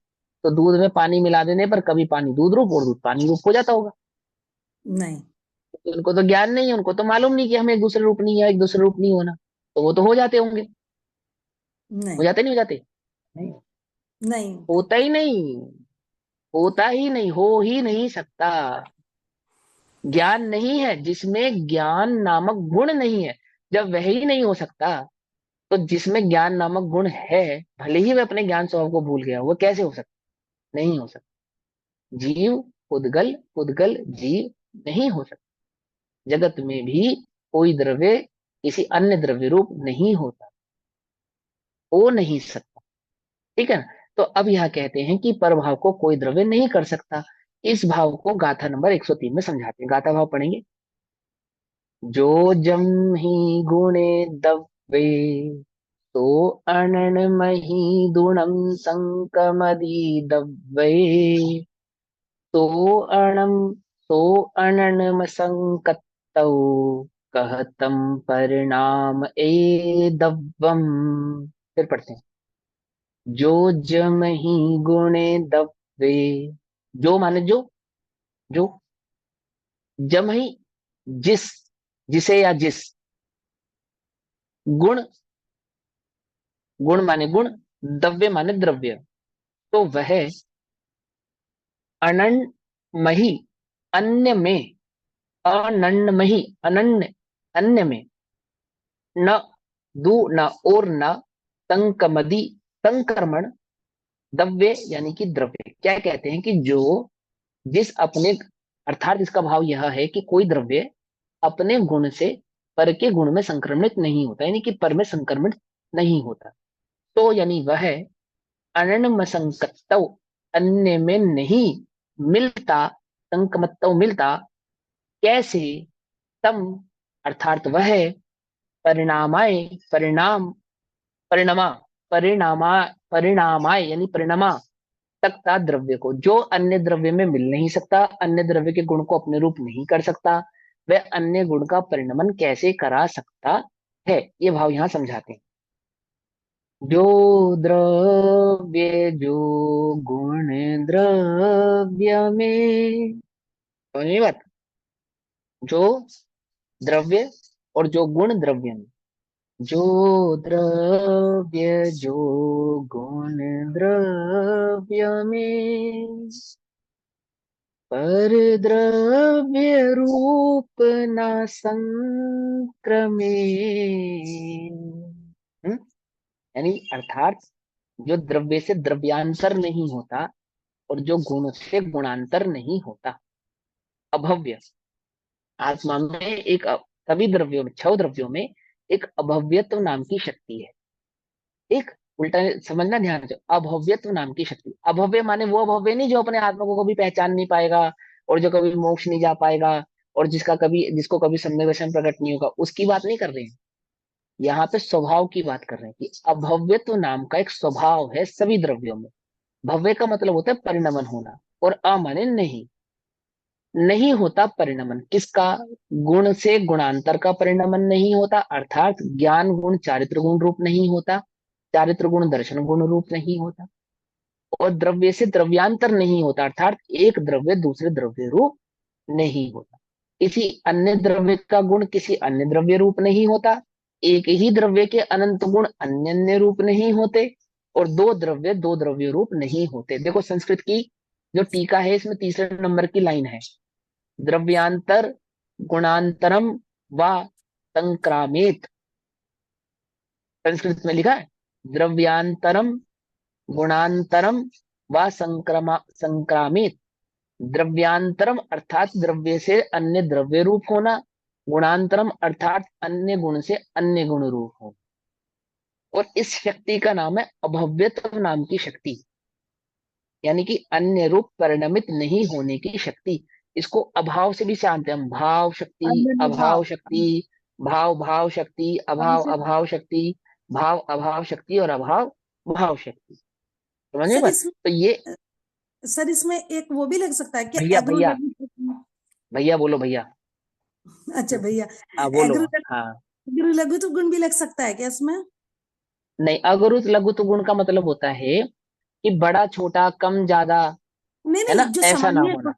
तो दूध में पानी मिला देने पर कभी पानी दूध रूप और दूध पानी रूप हो जाता होगा। नहीं। तो उनको तो ज्ञान नहीं है, उनको तो मालूम नहीं कि हमें एक दूसरे रूप नहीं है, एक दूसरे रूप नहीं होना। तो वो तो हो जाते होंगे। हो नहीं। जाते नहीं हो जाते? नहीं। नहीं। होता ही नहीं। होता ही नहीं, हो ही नहीं सकता। ज्ञान नहीं है जिसमें ज्ञान नामक गुण नहीं है। जब वह ही नहीं हो सकता तो जिसमें ज्ञान नामक गुण है, भले ही वह अपने ज्ञान स्वभाव को भूल गया, वो कैसे हो सकता? नहीं हो सकता। जीव पुद्गल, पुद्गल जीव नहीं हो सकता। जगत में भी कोई द्रव्य किसी अन्य द्रव्य रूप नहीं होता, हो नहीं सकता। ठीक है ना? तो अब यह कहते हैं कि परभाव को कोई द्रव्य नहीं कर सकता। इस भाव को गाथा नंबर 103 में समझाते हैं। गाथा भाव पढ़ेंगे। जो जम ही गुणे दव्वे, तो अननमहि दुणम संकमदि दव्वे, तो अणम तो अननम संकतौ, कहतम परिणाम ए दव्वम। फिर पढ़ते हैं। जो जमहि गुणे दव्वे, जो माने जो जमहि जिस, जिसे या जिस, गुण, गुण माने गुण, द्रव्य माने द्रव्य, तो वह अनन्मही, अन्य में, अनन्मही, अनन्य, अन्य में, न दू न और न संकमदि, संक्रमण, द्रव्य यानी कि द्रव्य। क्या कहते हैं कि जो जिस अपने, अर्थात इसका भाव यह है कि कोई द्रव्य अपने गुण से पर के गुण में संक्रमित नहीं होता, यानी कि पर में संक्रमित नहीं होता। तो यानी वह अनन्मसंकतौ, अन्य में नहीं मिलता, संकमत्तौ मिलता, कैसे? तम, अर्थात वह परिणामाय, परिणाम, परिणमा, परिणामा, परिणामाय यानी परिणमा सकता द्रव्य को, जो अन्य द्रव्य में मिल नहीं सकता, अन्य द्रव्य के गुण को अपने रूप नहीं कर सकता, वह अन्य गुण का परिणमन कैसे करा सकता है? ये भाव यहां समझाते हैं। जो द्रव्य, जो गुण द्रव्य में, समझ में बात? जो द्रव्य और जो गुण द्रव्य में, जो द्रव्य, जो गुण द्रव्य में, पर द्रव्य रूप न संक्रमे, यानी अर्थात जो द्रव्य से द्रव्यांतर नहीं होता और जो गुण से गुणांतर नहीं होता, अभव्य। आत्मा में सभी द्रव्यों में, 6 द्रव्यों में एक अभव्यत्व नाम की शक्ति है। एक उल्टा समझना ध्यान से, अभव्यत्व नाम की शक्ति। अभव्य माने वो अभव्य नहीं जो अपने आत्मा को कभी पहचान नहीं पाएगा और जो कभी मोक्ष नहीं जा पाएगा और जिसको कभी सम्यक दर्शन प्रकट नहीं होगा, उसकी बात नहीं कर रहे हैं। यहाँ पे स्वभाव की बात कर रहे हैं कि अभव्यत्व नाम का एक स्वभाव है सभी द्रव्यों में। भव्य का मतलब होता है परिणमन होना, और अमाने नहीं, नहीं होता परिणमन किसका? गुण से गुणांतर का परिणमन नहीं होता, अर्थात ज्ञान गुण चारित्र गुण रूप नहीं होता, चारित्र गुण दर्शन गुण रूप नहीं होता, और द्रव्य से द्रव्यांतर नहीं होता, अर्थात एक द्रव्य दूसरे द्रव्य रूप नहीं होता। किसी अन्य द्रव्य का गुण किसी अन्य द्रव्य रूप नहीं होता, एक ही द्रव्य के अनंत गुण अन्य अन्य रूप नहीं होते, और दो द्रव्य दो द्रव्य रूप नहीं होते। देखो संस्कृत की जो टीका है इसमें तीसरे नंबर की लाइन है, द्रव्यांतर गुणांतरम व संक्रामित। संस्कृत में लिखा है द्रव्यांतरम गुणांतरम व संक्रामित। द्रव्यांतरम अर्थात द्रव्य से अन्य द्रव्य रूप होना, गुणांतरम अर्थात अन्य गुण से अन्य गुण रूप होना, और इस शक्ति का नाम है अभव्यत्व नाम की शक्ति, यानी कि अन्य रूप परिणमित नहीं होने की शक्ति। इसको अभाव से भी जानते हैं हम, भाव शक्ति, अभाव शक्ति, भाव भाव शक्ति, अभाव अभाव शक्ति, भाव अभाव शक्ति और अभाव भाव शक्ति। समझे सर बात? तो ये इसमें एक वो भी लग सकता है कि भैया एग्रो भैया भैया बोलो भैया। अच्छा भैया, हाँ बोलो। एग्रो हाँ एग्रो लघु तो गुण भी लग सकता है क्या इसमें? नहीं, अगरुत लघुत गुण का मतलब होता है कि बड़ा छोटा कम ज्यादा, नहीं है नहीं, ना, ऐसा ना होना।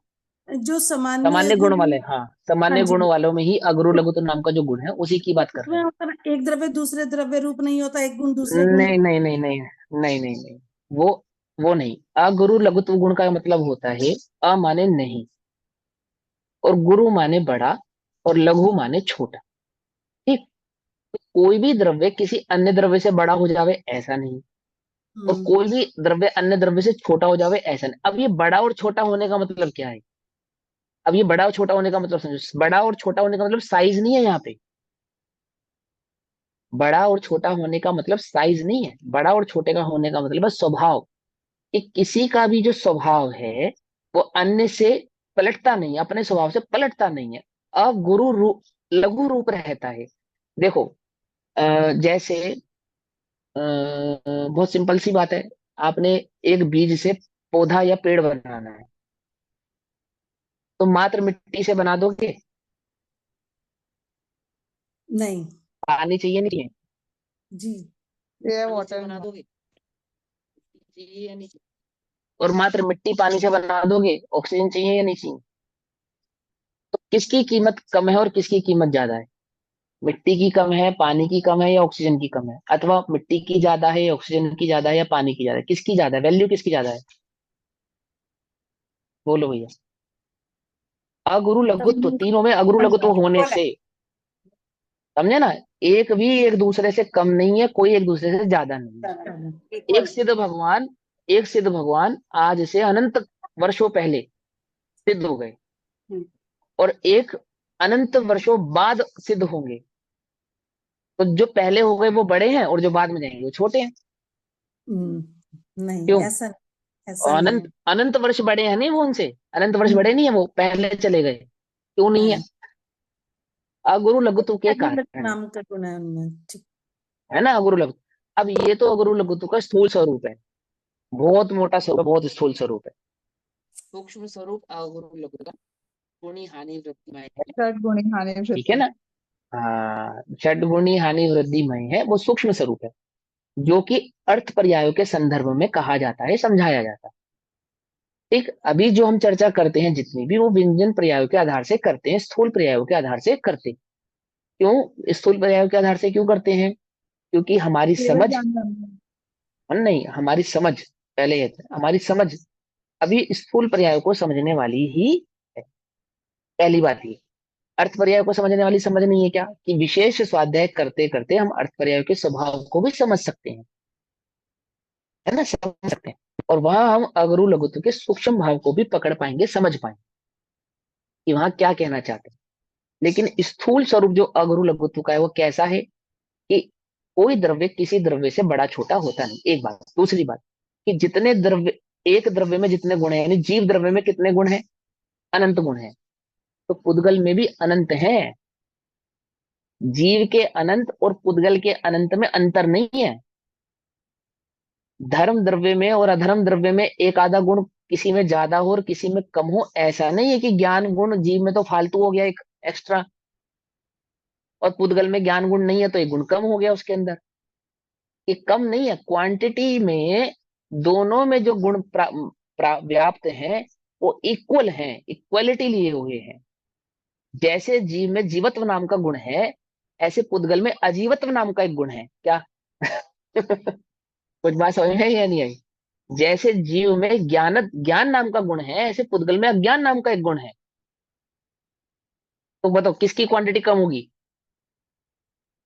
जो सामान्य सामान्य गुण गुण। वाले, हाँ हाँ सामान्य जी। गुण वालों में ही अगरु लघुत नाम का जो गुण है उसी की बात कर रहे उसमें होता है एक द्रव्य दूसरे द्रव्य रूप नहीं होता, एक गुण हैं। दूसरे गुण। नहीं नहीं नहीं नहीं नहीं नहीं नहीं, वो वो नहीं। अगुरु लघुत्व गुण का मतलब होता है अ माने नहीं, और गुरु माने बड़ा, और लघु माने छोटा। ठीक। कोई भी द्रव्य किसी अन्य द्रव्य से बड़ा हो जावे ऐसा नहीं, और हम्म कोई भी द्रव्य अन्य द्रव्य से छोटा हो जावे ऐसा नहीं। अब ये बड़ा और छोटा होने का मतलब क्या है? अब ये बड़ा और छोटा होने का मतलब समझो, बड़ा और छोटा होने का मतलब साइज नहीं है यहाँ पे। बड़ा और छोटा होने का मतलब साइज नहीं है, बड़ा और छोटे का होने का मतलब है स्वभाव। कि किसी का भी जो स्वभाव है वो अन्य से पलटता नहीं है, अपने स्वभाव से पलटता नहीं है, अगुरु रूप लघु रूप रहता है। देखो जैसे बहुत सिंपल सी बात है, आपने एक बीज से पौधा या पेड़ बनाना है, तो मात्र मिट्टी से बना दोगे? नहीं पानी चाहिए नहीं चाहिए? जी। ये पानी से वाटर बना दोगे? चाहिए या नहीं चाहिए? और मात्र मिट्टी पानी से बना दोगे, ऑक्सीजन चाहिए या नहीं चाहिए? तो किसकी कीमत कम है और किसकी कीमत ज्यादा है? मिट्टी की कम है, पानी की कम है, या ऑक्सीजन की कम है? अथवा मिट्टी की ज्यादा है, ऑक्सीजन की ज्यादा है, या पानी की ज्यादा है? किसकी ज्यादा है, वैल्यू किसकी ज्यादा है? बोलो भैया। अगुरु लघुत्व, तीनों में अगुरु लघुत्व होने से, समझे ना, एक भी एक दूसरे से कम नहीं है, कोई एक दूसरे से ज्यादा नहीं है। एक सिद्ध भगवान, एक सिद्ध भगवान आज से अनंत वर्षों पहले सिद्ध हो गए, और एक अनंत वर्षों बाद सिद्ध होंगे। तो जो पहले हो गए वो बड़े हैं, और जो बाद में जाएंगे वो छोटे हैं। नहीं क्यों? ऐसा नहीं है। अनंत अनंत वर्ष बड़े हैं नहीं वो उनसे, अनंत वर्ष बड़े नहीं है, वो पहले चले गए, क्यों नहीं है? नहीं, अगुरु लघुत्व के एग्रो कारण, नाम का गुण है उनमें, ठीक। है ना, अगुरु लघु। अब ये तो अगुरु लघुत्व का स्थूल स्वरूप है, बहुत मोटा स्वरूप, बहुत स्थूल स्वरूप है। सूक्ष्म स्वरूप अगुरु लघुत्व का गुणी हानि वृत्तिमय है। षड गुणी हानि ठीक है वृत्ति। ना? हाँ, षड्गुणी हानि वृद्धिमय है, वो सूक्ष्म स्वरूप है, जो कि अर्थ पर्यायों के संदर्भ में कहा जाता है, समझाया जाता है। ठीक, अभी जो हम चर्चा करते हैं जितनी भी, वो व्यंजन पर्यायों के आधार से करते हैं, स्थूल पर्यायों के आधार से करते हैं। क्यों स्थूल पर्यायों के आधार से क्यों करते हैं? क्योंकि हमारी केवल समझ, जानना। नहीं हमारी समझ, पहले ये था, हमारी समझ अभी स्थूल पर्यायों को समझने वाली ही है। पहली बात ये, अर्थ पर्याय को समझने वाली समझ नहीं है क्या, कि विशेष स्वाध्याय करते करते हम अर्थ पर्याय के स्वभाव को भी समझ सकते हैं। है ना, समझ सकते हैं। और वहां हम अगरु लघुत्व के सूक्ष्म भाव को भी पकड़ पाएंगे, समझ पाएंगे कि वहां क्या कहना चाहते हैं। लेकिन स्थूल स्वरूप जो अगरु लघुत्व का है वो कैसा है कि कोई द्रव्य किसी द्रव्य से बड़ा छोटा होता नहीं, एक बात। दूसरी बात कि जितने द्रव्य, एक द्रव्य में जितने गुण है, यानी जीव द्रव्य में कितने गुण है, अनंत गुण है। तो पुद्गल में भी अनंत है। जीव के अनंत और पुद्गल के अनंत में अंतर नहीं है। धर्म द्रव्य में और अधर्म द्रव्य में एक आधा गुण किसी में ज्यादा हो और किसी में कम हो, ऐसा नहीं है कि ज्ञान गुण जीव में तो फालतू हो गया एक एक्स्ट्रा, और पुद्गल में ज्ञान गुण नहीं है तो एक गुण कम हो गया उसके अंदर। ये कम नहीं है, क्वांटिटी में दोनों में जो गुण व्याप्त हैं वो इक्वल हैं, इक्वलिटी लिए हुए हैं। जैसे जीव में जीवत्व नाम का गुण है, ऐसे पुद्गल में अजीवत्व नाम का एक गुण है क्या? कुछ बात समझ में आई या नहीं आई? जैसे जीव में ज्ञान नाम का गुण है, ऐसे पुद्गल में अज्ञान नाम का एक गुण है। तो बताओ किसकी क्वांटिटी कम होगी,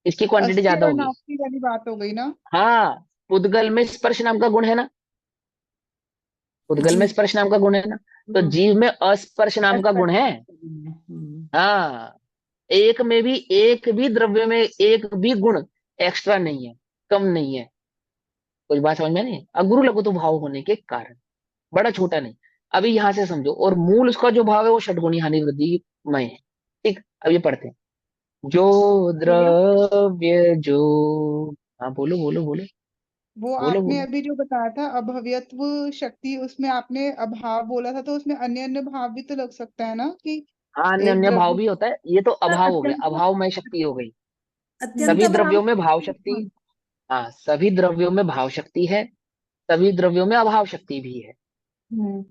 किसकी क्वांटिटी अस्थि ज्यादा और होगी? नास्ति वाली बात हो गई ना। हाँ, पुद्गल में स्पर्श नाम का गुण है ना, पुद्गल जी। में स्पर्श नाम का गुण है ना, तो हम्म, जीव में अस्पर्श नाम का गुण है। हम्म, हाँ, एक भी द्रव्य में एक भी गुण एक्स्ट्रा नहीं है, कम नहीं है। कुछ बात समझ में नहीं? अगुरु लघुतु भाव होने के कारण, बड़ा छोटा नहीं। अभी यहां से समझो, और मूल उसका जो भाव है वो षटगुणी हानि वृद्धि मय है। ठीक, अब ये पढ़ते हैं। जो भैया द्रव्य जो, हाँ बोलो बोलो बोलो, वो बोलो आपने बोलो। अभी जो बताया था अभव्यत्व शक्ति, उसमें आपने अभाव बोला था, तो उसमें अन्य अन्य भाव भी तो लग सकता है ना कि हाँ, अन्य एक अन्य भाव द्रव्य। भी होता है, ये तो अभाव हो गया, अत्यंत, अभावमय शक्ति हो गई। अत्यंत सभी भाव। द्रव्यों में भाव शक्ति, हाँ, हाँ सभी द्रव्यों में भाव शक्ति है, सभी द्रव्यों में अभाव शक्ति भी है। हम्म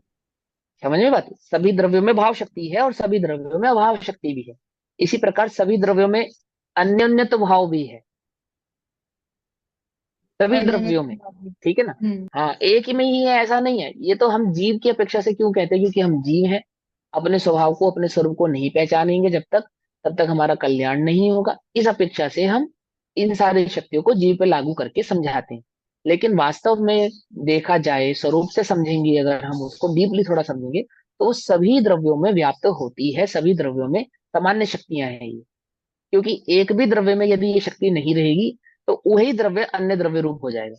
समझ में बात? सभी द्रव्यों में भाव शक्ति है और सभी द्रव्यों में अभाव शक्ति भी है। इसी प्रकार सभी द्रव्यों में अन्योन्यत भाव भी है, सभी अन्य अन्य द्रव्यों में। भाव भी। ठीक है ना? हम्म हाँ, एक ही में ही है ऐसा नहीं है। ये तो हम जीव की अपेक्षा से क्यों कहते हैं, क्योंकि हम जीव हैं, अपने स्वभाव को अपने स्वरूप को नहीं पहचानेंगे जब तक, तब तक हमारा कल्याण नहीं होगा। इस अपेक्षा से हम इन सारी शक्तियों को जीव पे लागू करके समझाते हैं। लेकिन वास्तव में देखा जाए, स्वरूप से समझेंगे अगर हम उसको डीपली थोड़ा समझेंगे, तो वो सभी द्रव्यों में व्याप्त होती है, सभी द्रव्यों में सामान्य शक्तियां हैं ये। क्योंकि एक भी द्रव्य में यदि ये शक्ति नहीं रहेगी तो वही द्रव्य अन्य द्रव्य रूप हो जाएगा,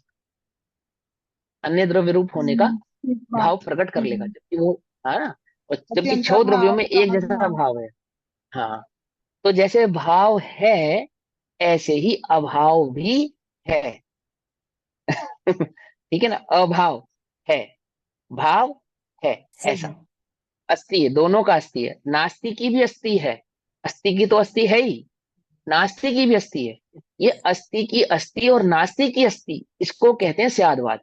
अन्य द्रव्य रूप होने का ठीक भाव बात। प्रकट कर लेगा, जबकि वो, है ना, और जबकि अत्यंत छह द्रव्यों भाव में एक सहज जैसा भाव। भाव है। हाँ, तो जैसे भाव है ऐसे ही अभाव भी है। ठीक है ना? अभाव है, भाव है, है। ऐसा। अस्थि है, दोनों का अस्थि है, नास्ति की भी अस्थि है। अस्थि की तो अस्थि है ही, नास्ति की भी अस्थि है। ये अस्थि की अस्थि और नास्ति की अस्थि, इसको कहते हैं स्यादवाद।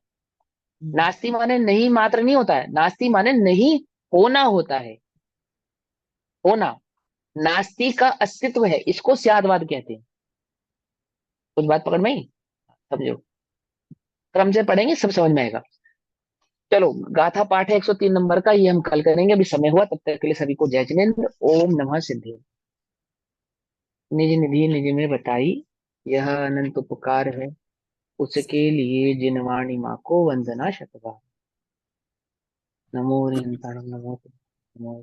नास्ति माने नहीं मात्र नहीं होता है, नास्ति माने नहीं होना होता है, होना। नास्ति का अस्तित्व है, इसको स्यादवाद कहते हैं। कुछ बात पकड़ में आई? समझो, क्रम से पढ़ेंगे सब समझ में आएगा। चलो, गाथा पाठ है 103 नंबर का, ये हम कल करेंगे, अभी समय हुआ। तब तक के लिए सभी को जय जिनेन्द्र, ओम नमः सिद्धि। निज निधि निज में बताई, यह अनंत उपकार है, उसके लिए जिनवाणी माँ को वंदना शतबार। नमो निरंतर नमो नमो।